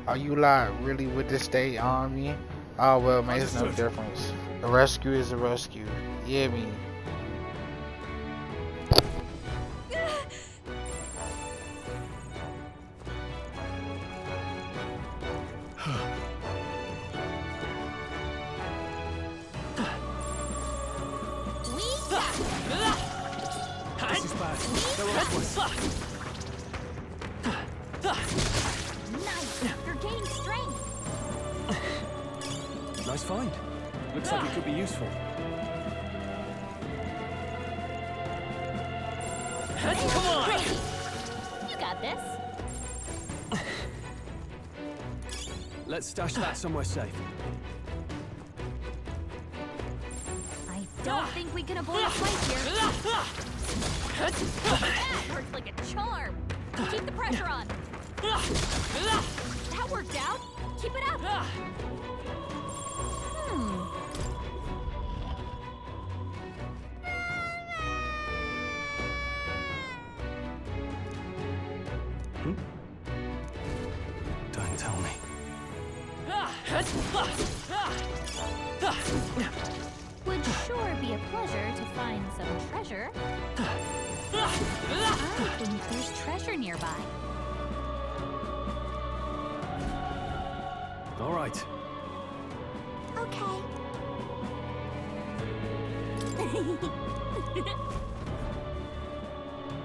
Are you like really with the state army? Oh well, man, it's no difference. A rescue is a rescue. Yeah, me. bad. They're on us. Nice! You're gaining strength! Nice find. Looks like it could be useful. Come on! You got this. Let's stash that somewhere safe. I don't think we can avoid a fight here. That worked like a charm. Keep the pressure on. That worked out. Keep it up. Don't tell me. Would sure be a pleasure to find some treasure. I think there's treasure nearby. All right. Okay.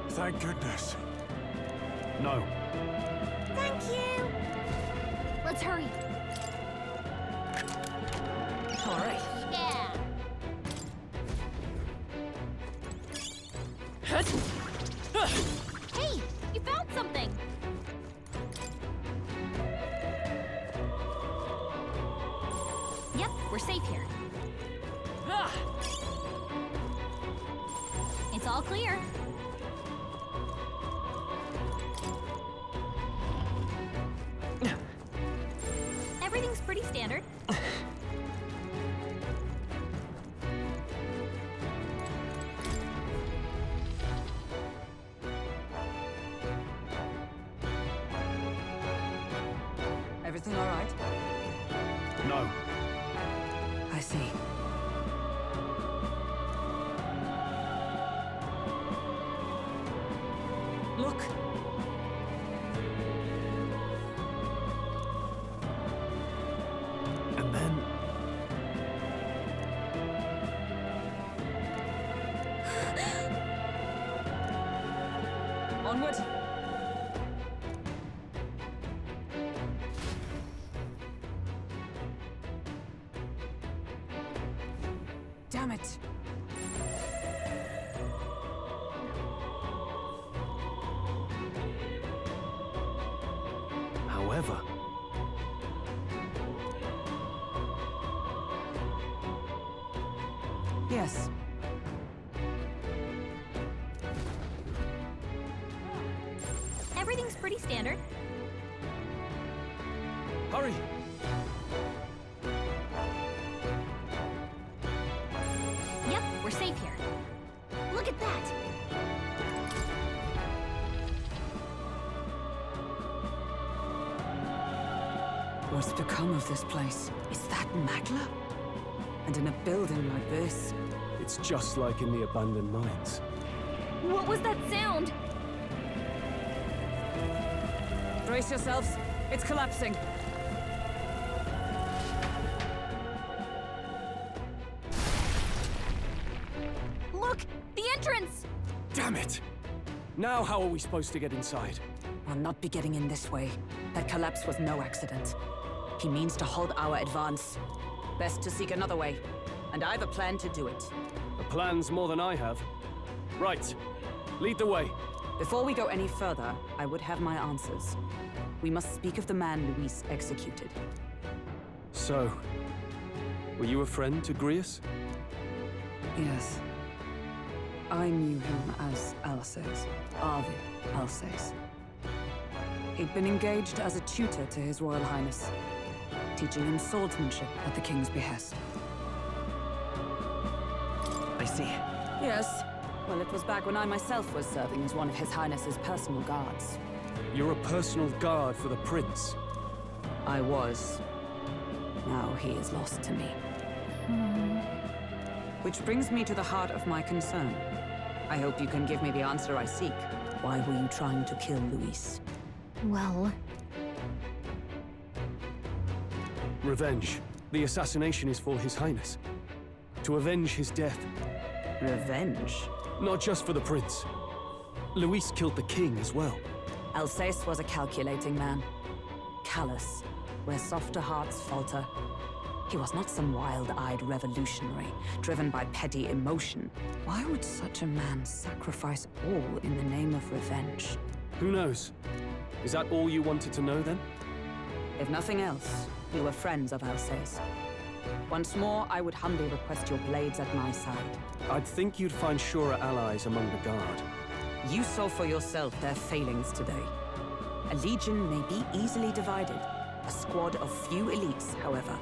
Thank goodness. No. Thank you. Let's hurry. All right. Yeah. Hey, you found something. Yep, we're safe here. It's all clear. Everything's pretty standard. Everything all right? No. I see. Look! And then... Onward! Damn it! However... Yes. Everything's pretty standard. Hurry! Yep, we're safe here. Look at that! What's become of this place? Is that Magla? And in a building like this? It's just like in the abandoned mines. What was that sound? Brace yourselves. It's collapsing. Look! The entrance! Damn it! Now how are we supposed to get inside? We'll not be getting in this way. That collapse was no accident. He means to halt our advance. Best to seek another way. And I've a plan to do it. A plan's more than I have. Right. Lead the way. Before we go any further, I would have my answers. We must speak of the man Luis executed. So, were you a friend to Grius? Yes. I knew him as Alsace, Arvid Alsace. He'd been engaged as a tutor to His Royal Highness, teaching him swordsmanship at the King's behest. I see. Yes. Well, it was back when I myself was serving as one of His Highness's personal guards. You're a personal guard for the Prince. I was. Now he is lost to me. Which brings me to the heart of my concern. I hope you can give me the answer I seek. Why were you trying to kill Luis? Well... Revenge. The assassination is for His Highness. To avenge his death. Revenge? Not just for the Prince. Luis killed the king as well. Alsace was a calculating man. Callous, where softer hearts falter. He was not some wild-eyed revolutionary, driven by petty emotion. Why would such a man sacrifice all in the name of revenge? Who knows? Is that all you wanted to know, then? If nothing else, we were friends of Alsace. Once more, I would humbly request your blades at my side. I'd think you'd find surer allies among the Guard. You saw for yourself their failings today. A legion may be easily divided. A squad of few elites, however,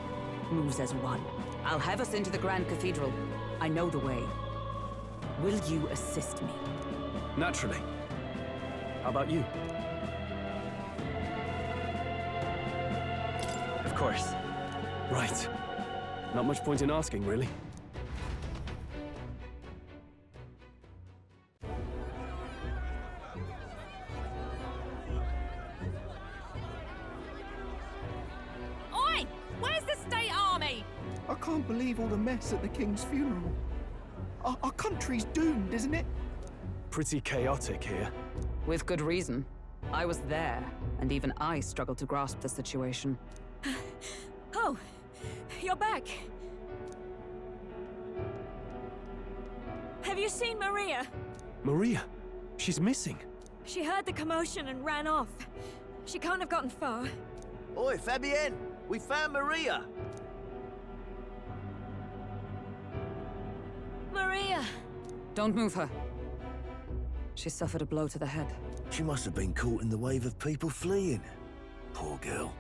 moves as one. I'll have us into the Grand Cathedral. I know the way. Will you assist me? Naturally. How about you? Of course. Right. Not much point in asking, really. Oi! Where's the state army? I can't believe all the mess at the king's funeral. Our country's doomed, isn't it? Pretty chaotic here. With good reason. I was there, and even I struggled to grasp the situation. Oh, you're back. Have you seen Maria? Maria? She's missing. She heard the commotion and ran off. She can't have gotten far. Oi, Fabienne! We found Maria! Maria! Don't move her. She suffered a blow to the head. She must have been caught in the wave of people fleeing. Poor girl.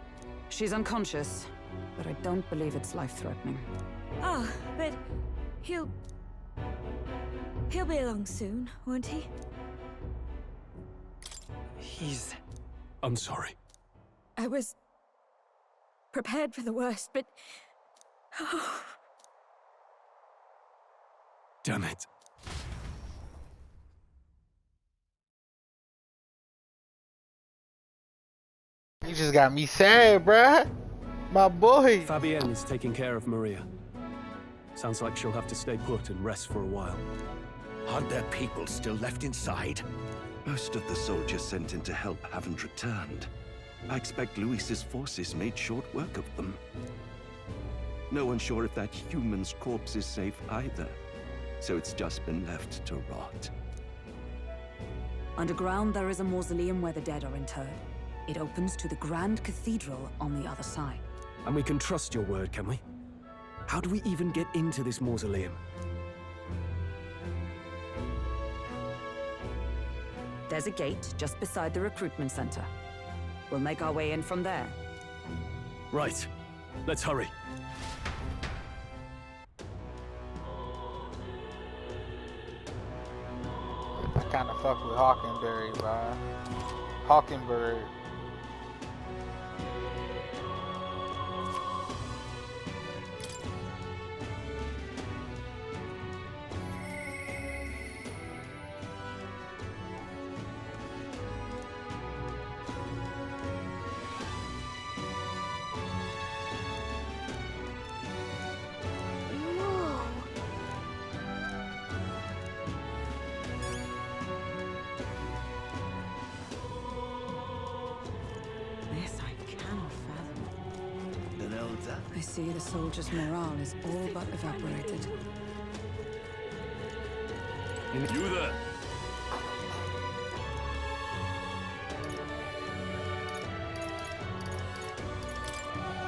She's unconscious, but I don't believe it's life-threatening. Ah, but he'll be along soon, won't he? I'm sorry. I was prepared for the worst, but... Oh. Damn it. You just got me sad, bruh. My boy. Fabienne is taking care of Maria. Sounds like she'll have to stay put and rest for a while. Aren't there people still left inside? Most of the soldiers sent in to help haven't returned. I expect Luis's forces made short work of them. No one's sure if that human's corpse is safe either, so it's just been left to rot. Underground, there is a mausoleum where the dead are interred. It opens to the Grand Cathedral on the other side. And we can trust your word, can we? How do we even get into this mausoleum? There's a gate just beside the recruitment center. We'll make our way in from there. Right. Let's hurry. I kind of fuck with Hawkenberry, bro. Hawkenberry. I see the soldiers' morale is all but evaporated. You there!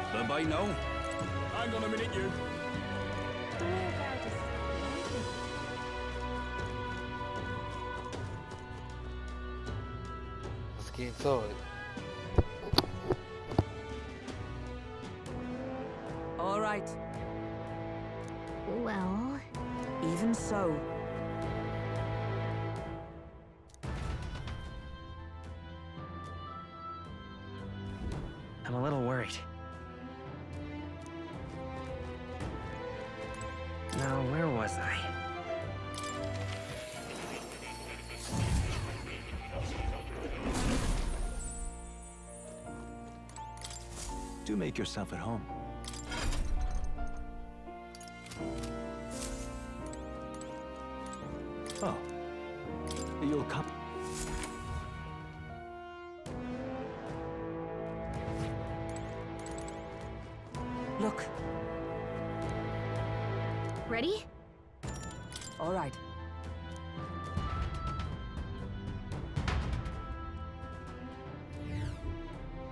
Stand by now. Hang on a minute, you. Let's get to it. All right. Well... Even so. I'm a little worried. Now, where was I? Do make yourself at home. Oh. You'll come. Ready? All right.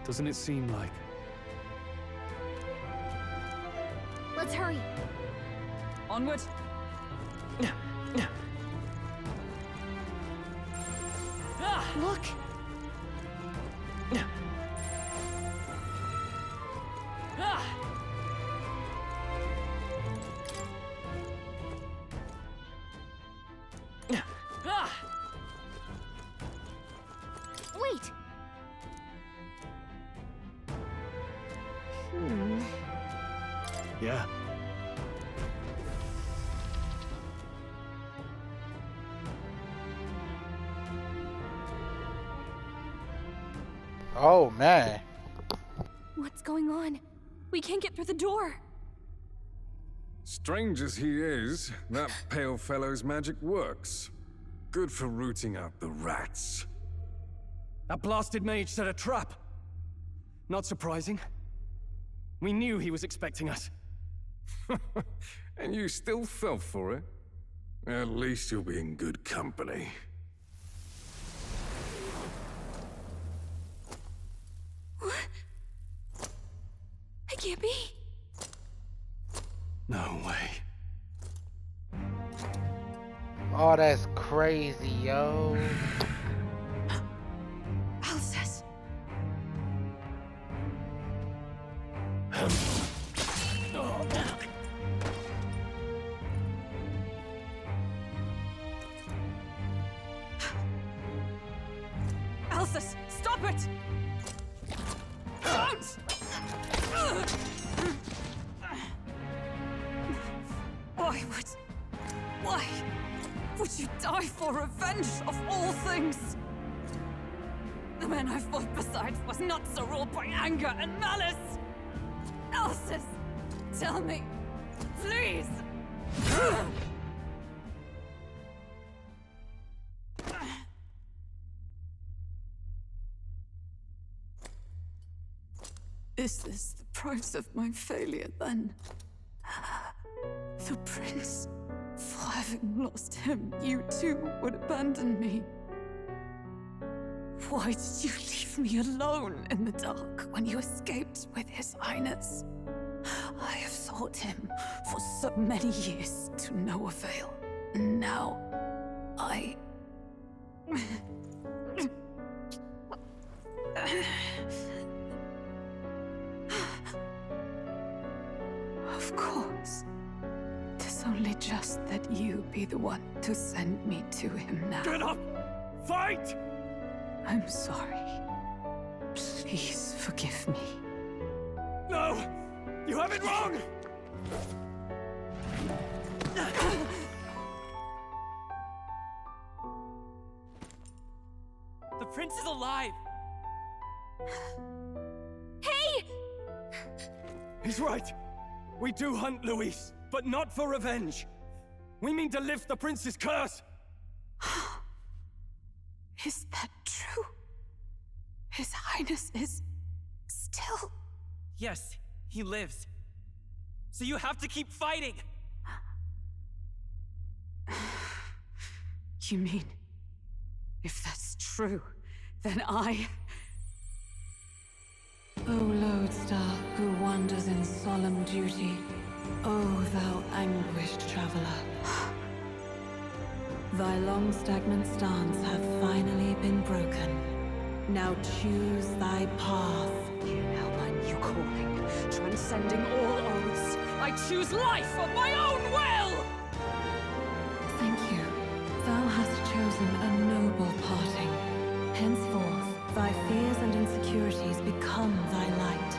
Doesn't it seem like? Let's hurry. Onward. Look. Wait. Yeah. Oh, man. What's going on? We can't get through the door. Strange as he is, that pale fellow's magic works. Good for rooting out the rats. That blasted mage set a trap. Not surprising. We knew he was expecting us. And you still fell for it? At least you'll be in good company. What? I can't be. No way. Oh, that's crazy, yo. Alcest. Alcest, stop it! Don't! Why would you die for revenge of all things? The man I fought beside was not so ruled by anger and malice. Alcest, tell me, please. Is this the price of my failure, then? The prince, for having lost him, you too would abandon me. Why did you leave me alone in the dark when you escaped with his highness? I have sought him for so many years to no avail, and now I... Of course. 'Tis only just that you be the one to send me to him now. Get up! Fight! I'm sorry. Please forgive me. No! You have it wrong! The prince is alive! Hey! He's right. We do hunt Luis, but not for revenge. We mean to lift the prince's curse. Is that true? His highness is still... Yes, he lives. So you have to keep fighting! You mean, if that's true, then I... O lodestar who wanders in solemn duty, O thou anguished traveler. Thy long stagnant stance hath finally been broken. Now choose thy path. Now my new calling, transcending all oaths, I choose life of my own will! Thank you. Thou hast chosen a noble parting. Henceforth, thy fears and insecurities become thy light.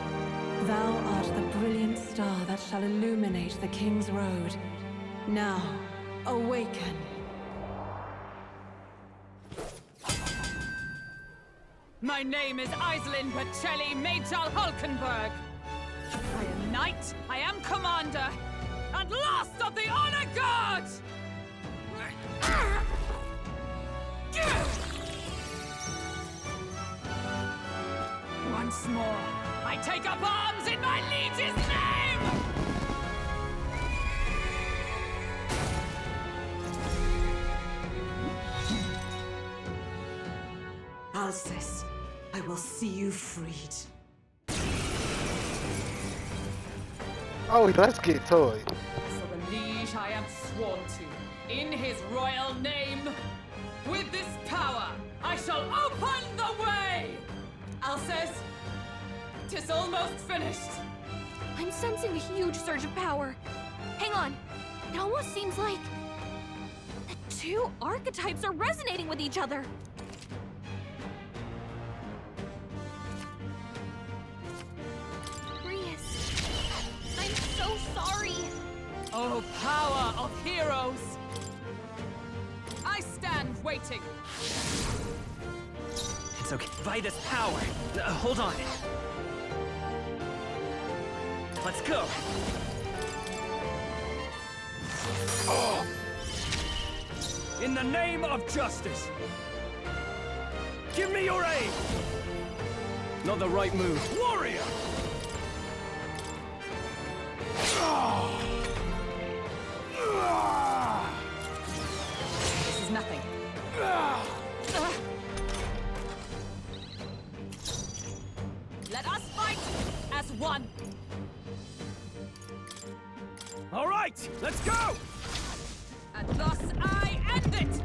Thou art the brilliant star that shall illuminate the King's Road. Now, awaken. My name is Aislinn Pacelli Majal Hulkenberg. I am knight, I am commander, and last of the Honor Guard! Once more, I take up arms in my liege's name! Alcest, I will see you freed. Oh, let's get to it. For the liege I am sworn to, in his royal name, with this power, I shall open the way! Alcest, 'tis almost finished. I'm sensing a huge surge of power. Hang on. It almost seems like the two archetypes are resonating with each other. I'm so sorry. Oh, power of heroes! I stand waiting. It's okay. Vitus power. Hold on. Let's go. In the name of justice, give me your aid. Not the right move. Warrior! This is nothing. Let us fight as one. All right, let's go! And thus I end it!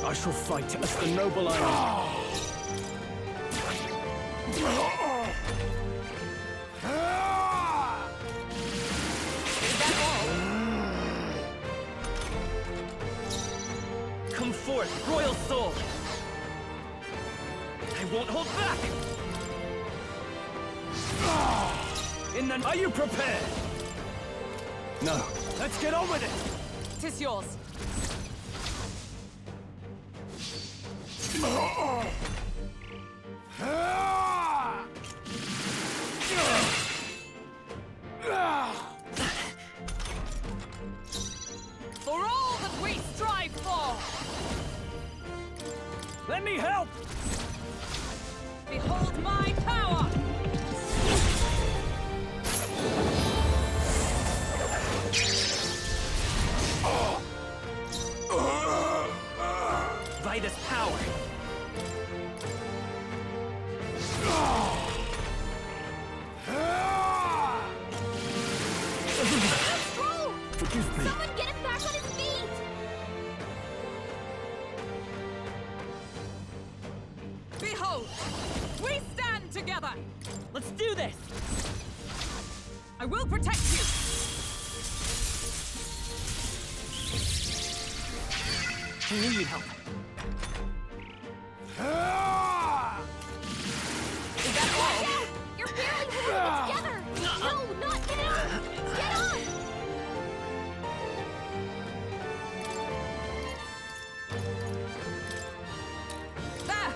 I shall fight as the noble I am. Come forth, royal soul. I won't hold back. Are you prepared? No. Let's get on with it. 'Tis yours. For all that we strive for! Let me help! Behold my power! Vitus power. Forgive me. Someone get him back on his feet! Behold! We stand together! Let's do this! I will protect you! I knew you'd help. Is that all? Yeah, you're barely holding it together! No, not get out! Get on! There!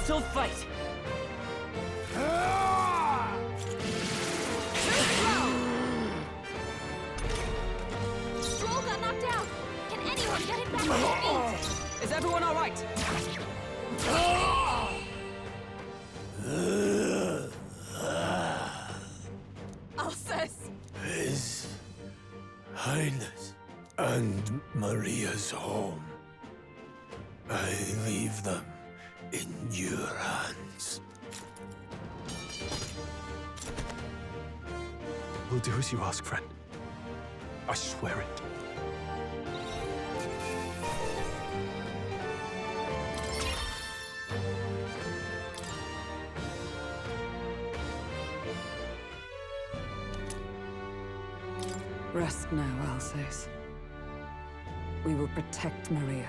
Still fight. Stroll got knocked out! Can anyone get him back on his feet? Is everyone all right? Alcest! His Highness and Maria's home. I leave them in your hands. We'll do as you ask, friend. I swear it. Rest now, Alcest. We will protect Maria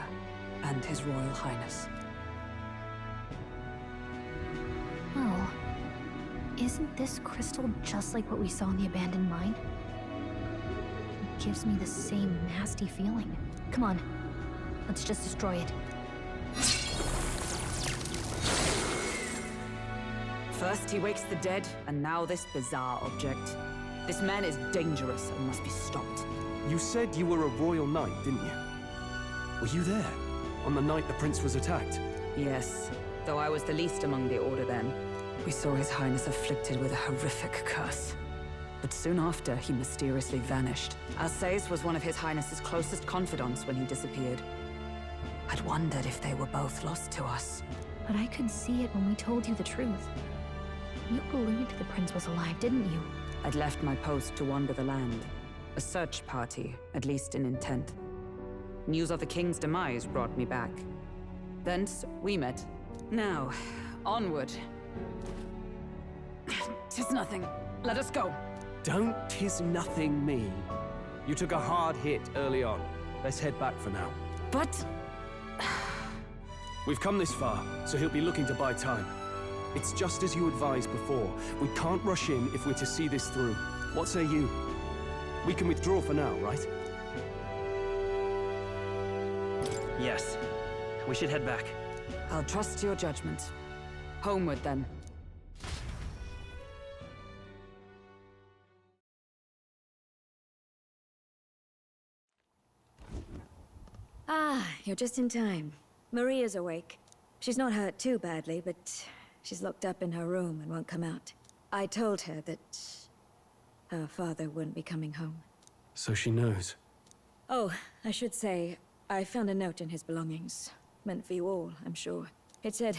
and His Royal Highness. Oh, isn't this crystal just like what we saw in the abandoned mine? It gives me the same nasty feeling. Come on, let's just destroy it. First he wakes the dead, and now this bizarre object. This man is dangerous and must be stopped. You said you were a royal knight, didn't you? Were you there? On the night the prince was attacked? Yes, though I was the least among the Order then. We saw His Highness afflicted with a horrific curse. But soon after, he mysteriously vanished. Alsace was one of His Highness's closest confidants when he disappeared. I'd wondered if they were both lost to us. But I could see it when we told you the truth. You believed the prince was alive, didn't you? I'd left my post to wander the land. A search party, at least in intent. News of the king's demise brought me back. Thence, we met. Now, onward. 'Tis nothing. Let us go. Don't "'tis nothing" me. You took a hard hit early on. Let's head back for now. But... We've come this far, so he'll be looking to buy time. It's just as you advised before. We can't rush in if we're to see this through. What say you? We can withdraw for now, right? Yes. We should head back. I'll trust your judgment. Homeward, then. Ah, you're just in time. Maria's awake. She's not hurt too badly, but she's locked up in her room and won't come out. I told her that her father wouldn't be coming home. So she knows. Oh, I should say, I found a note in his belongings. Meant for you all, I'm sure. It said,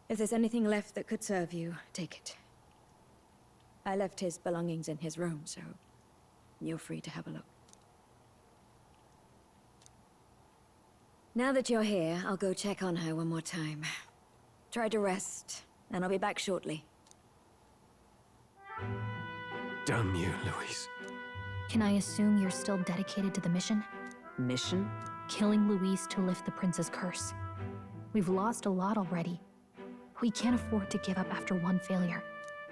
if there's anything left that could serve you, take it. I left his belongings in his room, so you're free to have a look. Now that you're here, I'll go check on her one more time. Try to rest, and I'll be back shortly. Damn you, Louise. Can I assume you're still dedicated to the mission? Mission? Killing Louise to lift the prince's curse. We've lost a lot already. We can't afford to give up after one failure.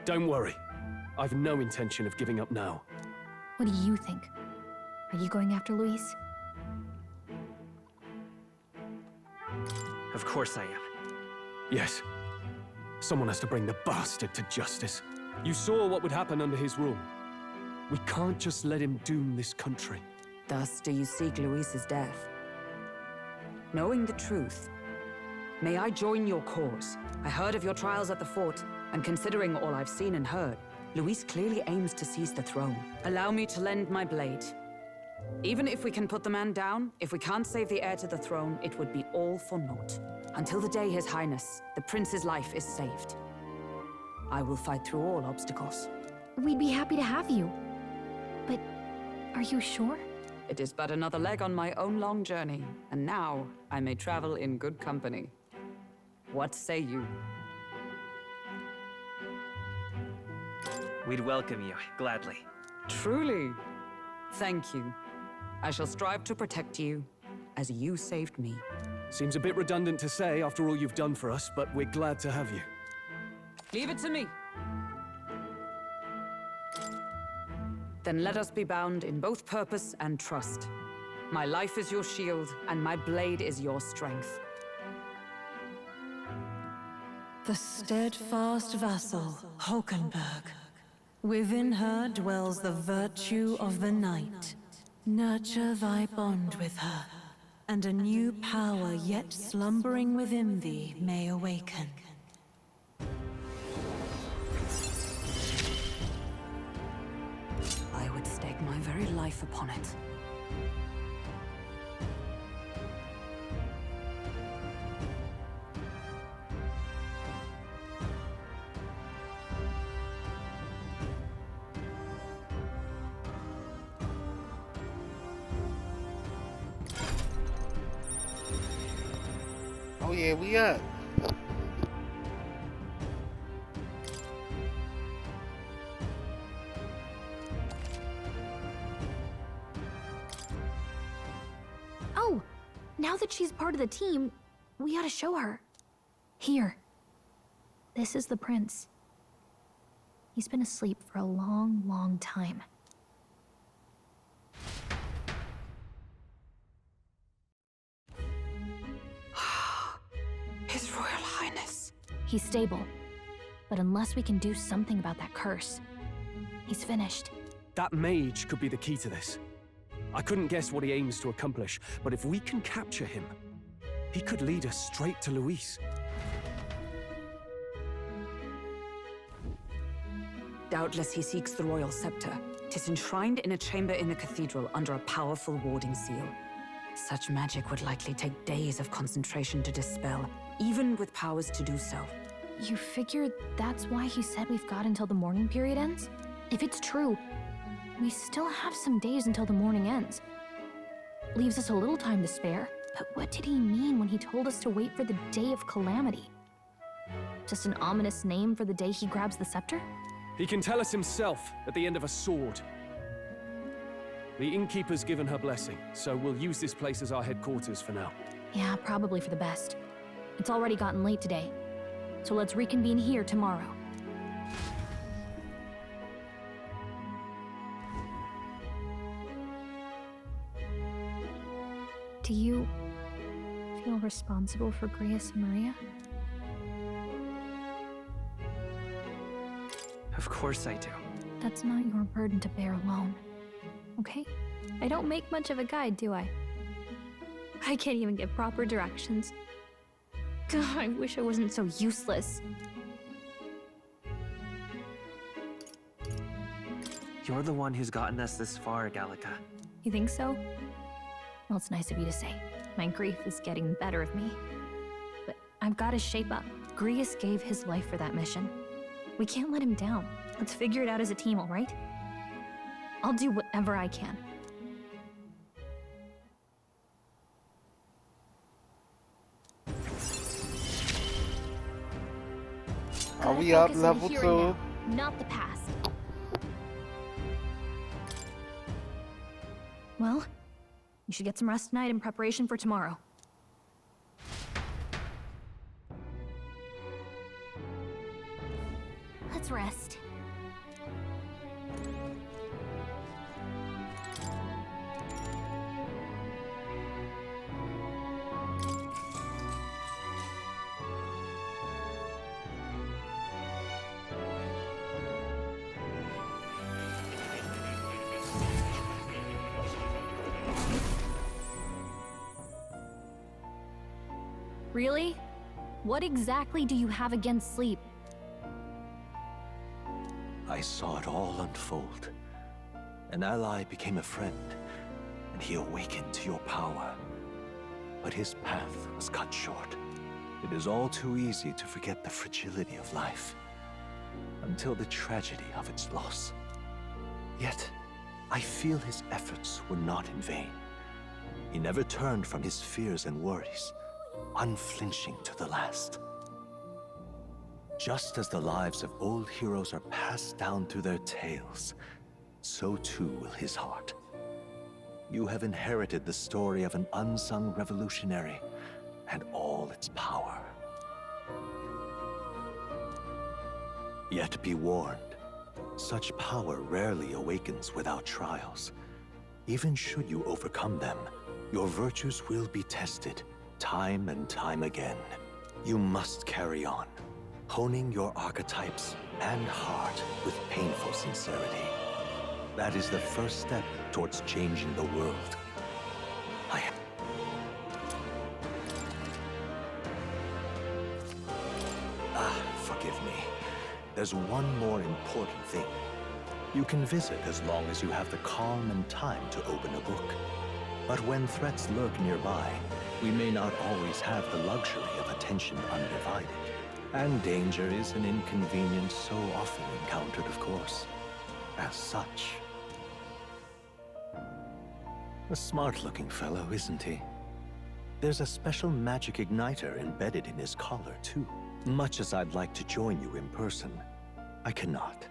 Don't worry. I've no intention of giving up now. What do you think? Are you going after Louise? Of course I am. Yes. Someone has to bring the bastard to justice. You saw what would happen under his rule. We can't just let him doom this country. Thus do you seek Louise's death? Knowing the truth, may I join your cause? I heard of your trials at the fort, and considering all I've seen and heard, Louise clearly aims to seize the throne. Allow me to lend my blade. Even if we can put the man down, if we can't save the heir to the throne, it would be all for naught. Until the day His Highness, the prince's life is saved. I will fight through all obstacles. We'd be happy to have you. But are you sure? It is but another leg on my own long journey, and now I may travel in good company. What say you? We'd welcome you, gladly. Truly? Thank you. I shall strive to protect you, as you saved me. Seems a bit redundant to say after all you've done for us, but we're glad to have you. Leave it to me. Then let us be bound in both purpose and trust. My life is your shield, and my blade is your strength. The steadfast vassal, Hulkenberg. Within her dwells the virtue of the knight. Nurture thy bond with her, and a new power yet slumbering within thee may awaken. I would stake my very life upon it. Oh yeah, we up. Oh, now that she's part of the team, we ought to show her. Here. This is the prince. He's been asleep for a long, long time. His Royal Highness. He's stable. But unless we can do something about that curse, he's finished. That mage could be the key to this. I couldn't guess what he aims to accomplish, but if we can capture him, he could lead us straight to Louise. Doubtless he seeks the royal scepter. 'Tis enshrined in a chamber in the cathedral under a powerful warding seal. Such magic would likely take days of concentration to dispel, even with powers to do so. You figure that's why he said we've got until the mourning period ends? If it's true, we still have some days until the mourning ends. Leaves us a little time to spare, but what did he mean when he told us to wait for the Day of Calamity? Just an ominous name for the day he grabs the scepter? He can tell us himself at the end of a sword. The innkeeper's given her blessing, so we'll use this place as our headquarters for now. Yeah, probably for the best. It's already gotten late today, so let's reconvene here tomorrow. Do you feel responsible for Grius and Maria? Of course I do. That's not your burden to bear alone, okay? I don't make much of a guide, do I? I can't even give proper directions. God, I wish I wasn't so useless. You're the one who's gotten us this far, Gallica. You think so? Well, it's nice of you to say. My grief is getting the better of me. But I've got to shape up. Grius gave his life for that mission. We can't let him down. Let's figure it out as a team, all right? I'll do whatever I can. Are we up level 2? Now, not the past. Well, you should get some rest tonight in preparation for tomorrow. Let's rest. Really? What exactly do you have against sleep? I saw it all unfold. An ally became a friend, and he awakened to your power. But his path was cut short. It is all too easy to forget the fragility of life, until the tragedy of its loss. Yet, I feel his efforts were not in vain. He never turned from his fears and worries, unflinching to the last. Just as the lives of old heroes are passed down through their tales, so too will his heart. You have inherited the story of an unsung revolutionary and all its power. Yet be warned, such power rarely awakens without trials. Even should you overcome them, your virtues will be tested time and time again. You must carry on, honing your archetypes and heart with painful sincerity. That is the first step towards changing the world. Forgive me. There's one more important thing. You can visit as long as you have the calm and time to open a book. But when threats lurk nearby, we may not always have the luxury of attention undivided. And danger is an inconvenience so often encountered, of course. As such. A smart-looking fellow, isn't he? There's a special magic igniter embedded in his collar, too. Much as I'd like to join you in person, I cannot.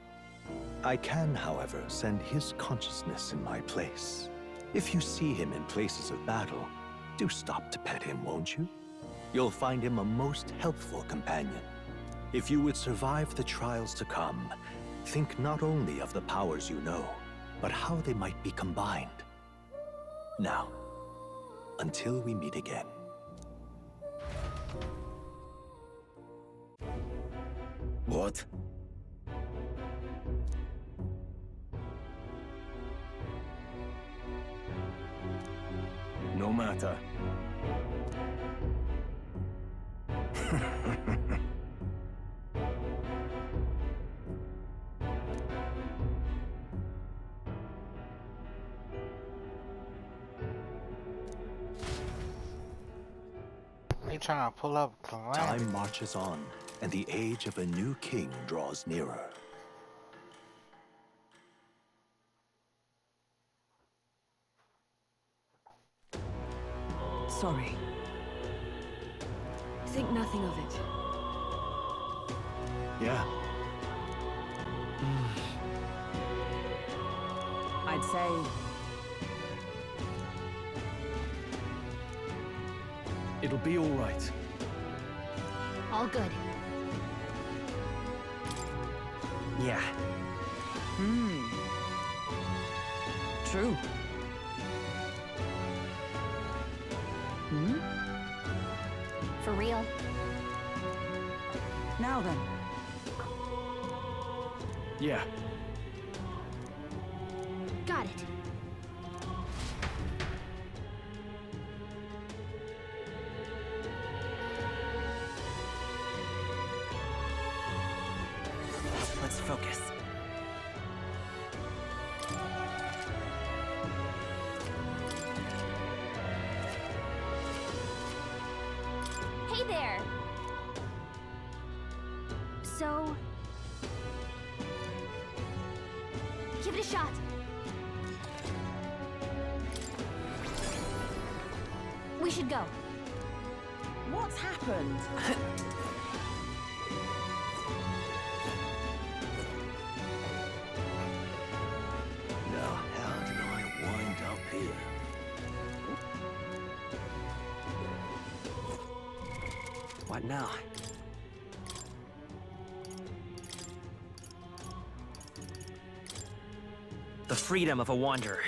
I can, however, send his consciousness in my place. If you see him in places of battle, do stop to pet him, won't you? You'll find him a most helpful companion. If you would survive the trials to come, think not only of the powers you know, but how they might be combined. Now, until we meet again. What? No matter. trying to pull up Calamity. Time marches on, and the age of a new king draws nearer. Sorry. Think nothing of it. Yeah. I'd say It'll be all right. All good. Yeah. True. For real. Now then. Yeah. Got it. Let's focus. Hey there! So... give it a shot. We should go. What's happened? Now, how did I wind up here? What now? The freedom of a wanderer.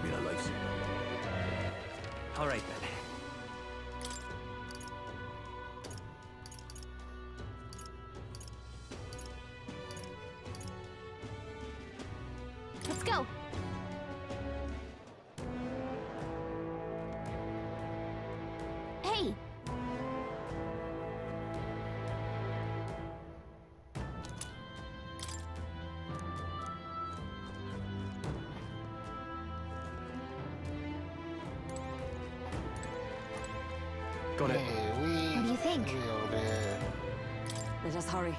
Be a lifesaver. All right then. Let's go. Hey! Got it. What do you think? Let us hurry.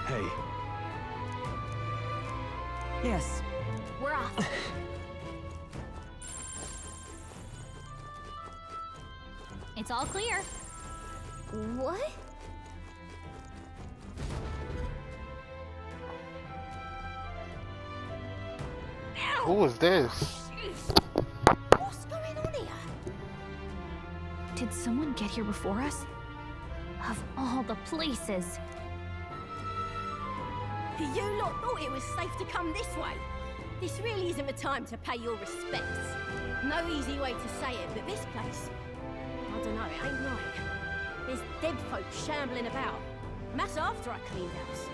Hey. Yes. We're off. It's all clear. What? Who was this? What's going on here? Did someone get here before us? Of all the places. You lot thought it was safe to come this way? This really isn't the time to pay your respects. No easy way to say it, but this place, I don't know, it ain't like. There's dead folk shambling about. Mass after I cleaned house.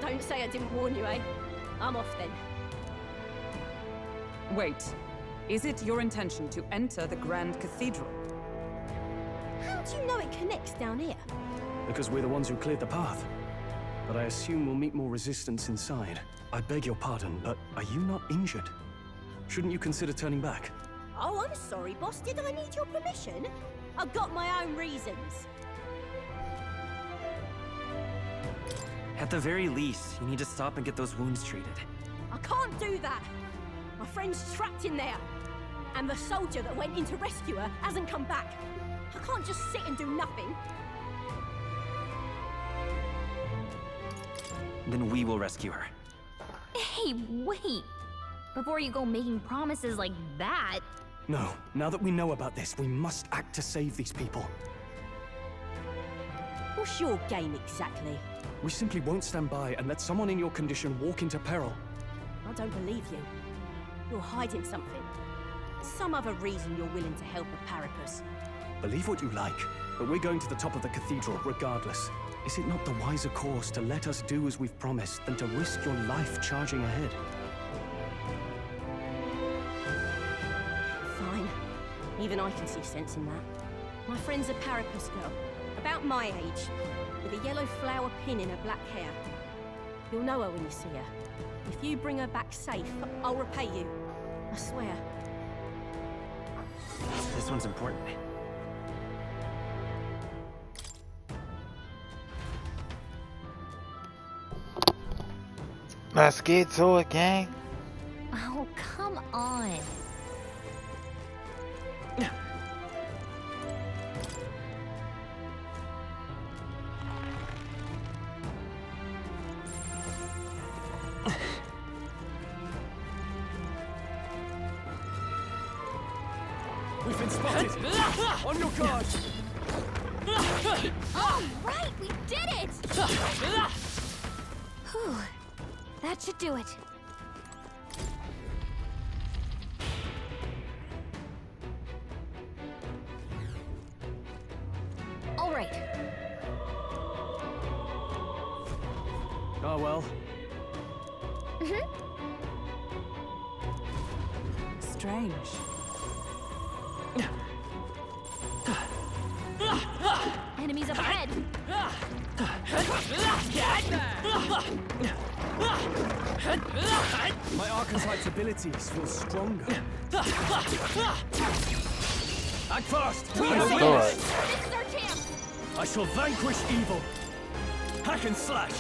Don't say I didn't warn you, eh? I'm off then. Wait. Is it your intention to enter the Grand Cathedral? How do you know it connects down here? Because we're the ones who cleared the path. But I assume we'll meet more resistance inside. I beg your pardon, but are you not injured? Shouldn't you consider turning back? Oh, I'm sorry, boss. Did I need your permission? I've got my own reasons. At the very least, you need to stop and get those wounds treated. I can't do that. My friend's trapped in there. And the soldier that went in to rescue her hasn't come back. I can't just sit and do nothing. Then we will rescue her. Hey, wait! Before you go making promises like that... No, now that we know about this, we must act to save these people. What's your game exactly? We simply won't stand by and let someone in your condition walk into peril. I don't believe you. You're hiding something. Some other reason you're willing to help a Parapus. Believe what you like, but we're going to the top of the cathedral regardless. Is it not the wiser course to let us do as we've promised than to risk your life charging ahead? Even I can see sense in that. My friend's a Parapus girl, about my age, with a yellow flower pin in her black hair. You'll know her when you see her. If you bring her back safe, I'll repay you. I swear. This one's important. Let's get to it, gang. Oh, come on. We've been spotted! On your guard! All right, we did it! Whew. That should do it. All right. Oh well. Strange. Enemies up ahead. My archetype's abilities feel stronger. Act fast! We Let's will do win! it. This is our chance. I shall vanquish evil. Hack and slash.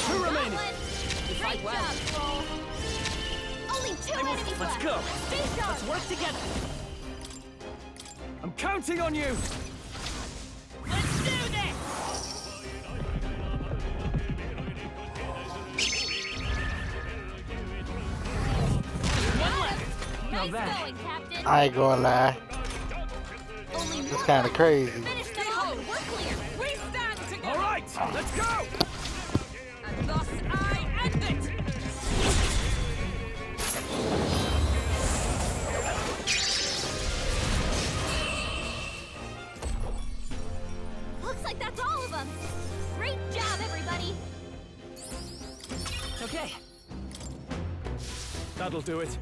Two remaining. Great job, Troll. Only two enemies Let's left. go. Stay sharp. Let's work together. I'm counting on you. Let's do this. Nice going, Captain. I ain't gonna lie. It's kind of crazy. Finish them off. We're clear. We stand together. All right, let's go. And thus I end it. Looks like that's all of them. Great job, everybody. Okay. That'll do it.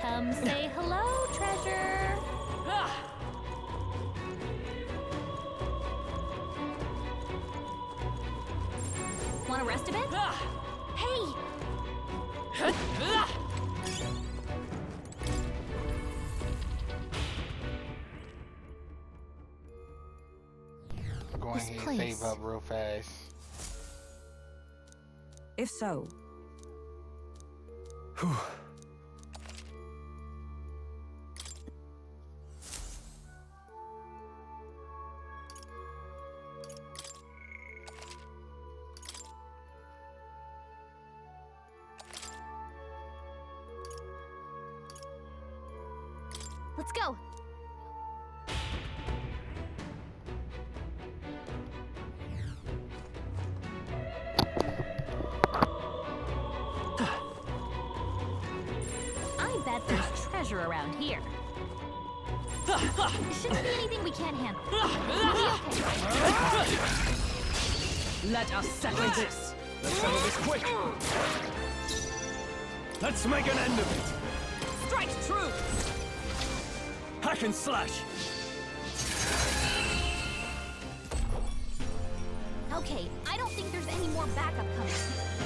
Come say hello, treasure. Want to rest a bit? Hey! Go This ahead and place. save up real fast. If so, Let's go. I bet there's treasure around here. Shouldn't be anything we can't handle. We'll be okay. let us settle this. Let's settle this quick. Let's make an end of it. Strike true. Hack and slash. Okay, I don't think there's any more backup coming.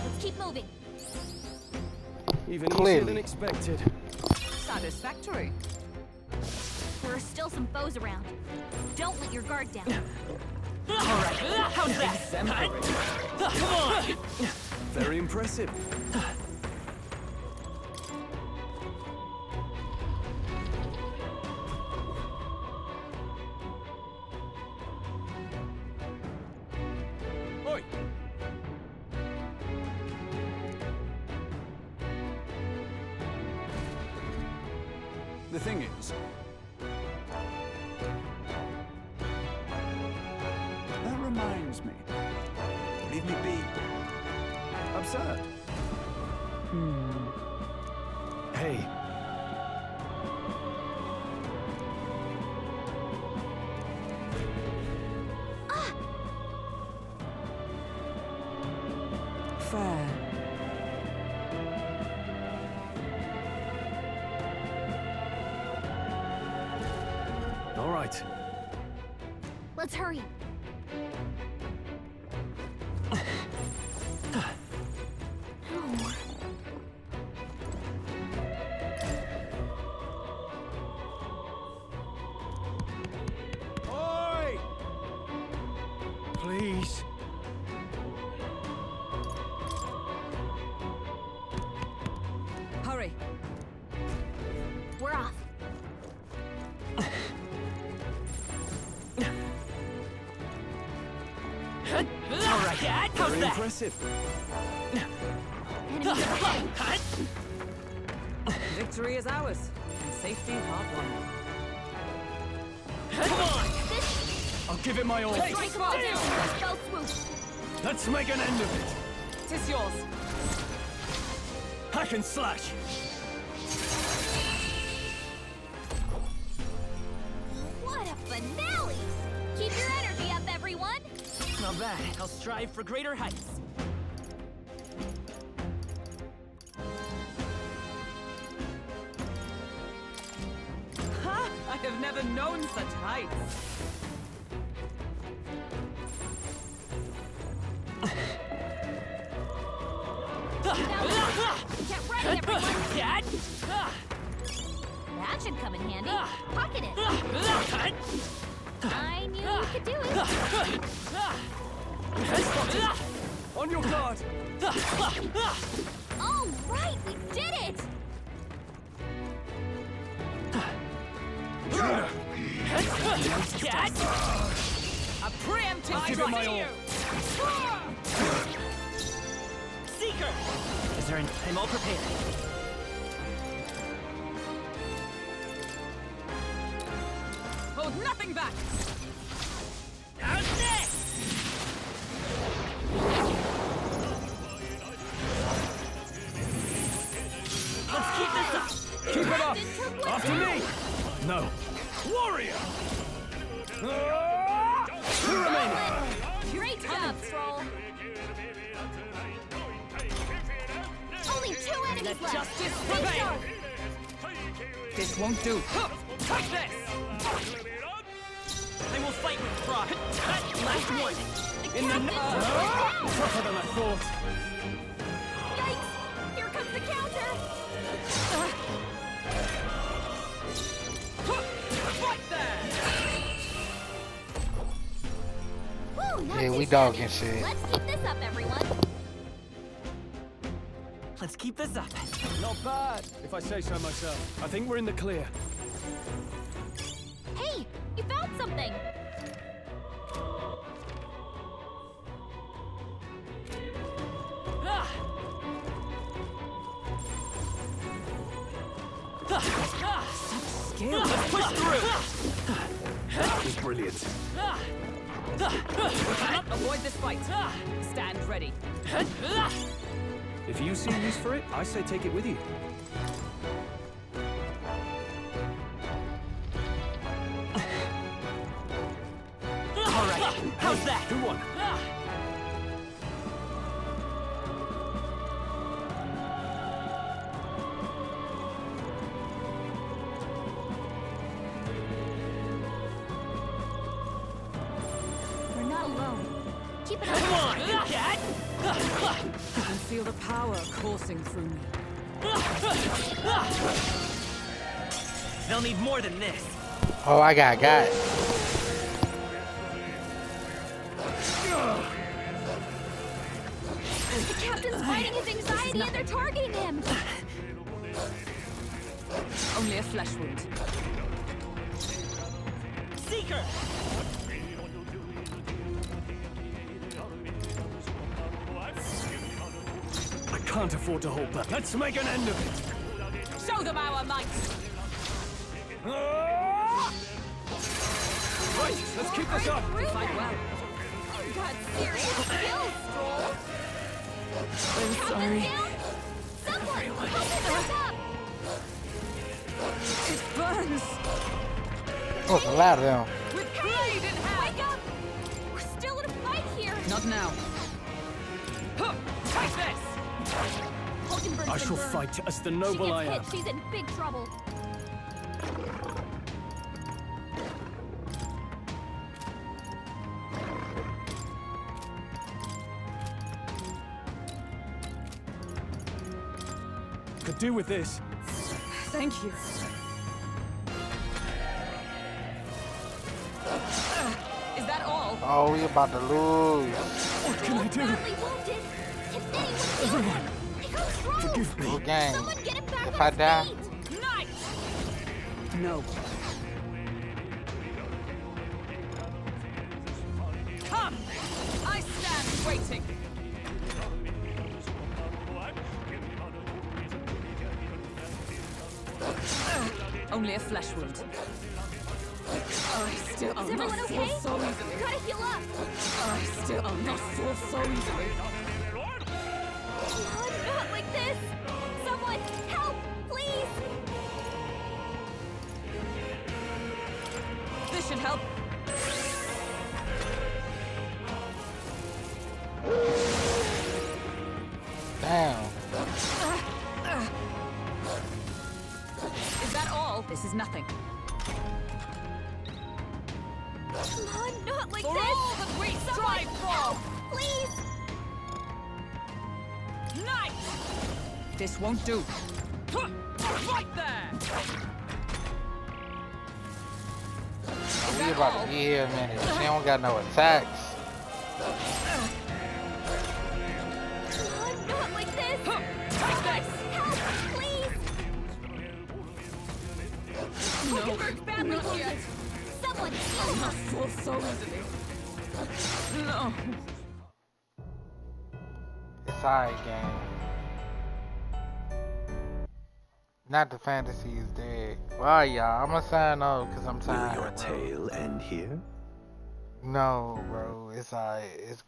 Let's keep moving. Even easier Clearly. than expected. Satisfactory. There are still some foes around. Don't let your guard down. All right, how's that? Come on! Very impressive. Oi! The thing is, that reminds me. Leave me be. Absurd. Hey. Fair. All right. Let's hurry. Oh. Oi! Please. Hurry. We're off. All right, how's Very that? impressive. Victory is ours, and safety part one. Come on! I'll give it my all. Strike them all down. Spell swoop. Let's make an end of it. Tis yours. Hack and slash. What a finale! Keep your energy up, everyone. Not bad. I'll strive for greater heights. Ha! I have never known such heights. Get ready, everyone. That should come in handy. Pocket it. I knew you could do it. On your guard. All right, we did it. A preemptive I'll give it my all. Seeker! Is there I'm all prepared. Hold nothing back! How's this? Let's keep this up! Keep it up. After me. No. Warrior. Who remaining? Great job, Stroll. Only 2 enemies Let left. justice Stay prevail. sharp. This won't do. Take this! I will fight with pride. Last one. In the tougher than I thought. Yikes! Here comes the counter. Fight there! Woo, now Yeah, we this dogging is- shit. Let's keep this up, everyone. Let's keep this up. Not bad, if I say so myself. I think we're in the clear. Hey, you found something. Skill! Let's push through! That was brilliant. We cannot avoid this fight. Stand ready. If you see use for it, I say take it with you. All right, how's that? Who won? We're not alone. Keep it up. Come on, you cat! I can feel the power coursing through me. They'll need more than this. Oh, I got. The captain's fighting his anxiety and they're targeting him. Only a flesh wound. Seeker! I can't afford to hold back. Let's make an end of it. Show them our might! Right, let's keep this up. Fight well. You got serious skills, Stroll. I'm sorry. Down. Someone, help me back up. It burns! Oh, it's a lot of them. With blade in hand! Wake up! We're still in a fight here. Not now. Huh, take this! I shall fight as the noble I am. She's in big trouble. do with this. Thank you. Is that all? Oh, we about to lose. What can I do? Everyone, forgive me. Okay. If I die, No. Come! I stand waiting. Only a flesh wound. I still Is everyone okay? so easily. You gotta heal up. I still am not fall so easily. Not like this. Someone help, please. This should help. damn. Is that all? This is nothing. Come on, not like For this. all that we strive for. Please. Knife! This won't do. Right there! We about to be here a minute. She don't got no attacks. Not like this. Guys, help, please. No, Worked badly not here. yet. Someone I'll heal not her. fall so easily. No. It's alright, game. Not the fantasy is dead. Well, y'all, I'm gonna sign off because I'm tired. Will your tale end here? No, bro. It's alright. It's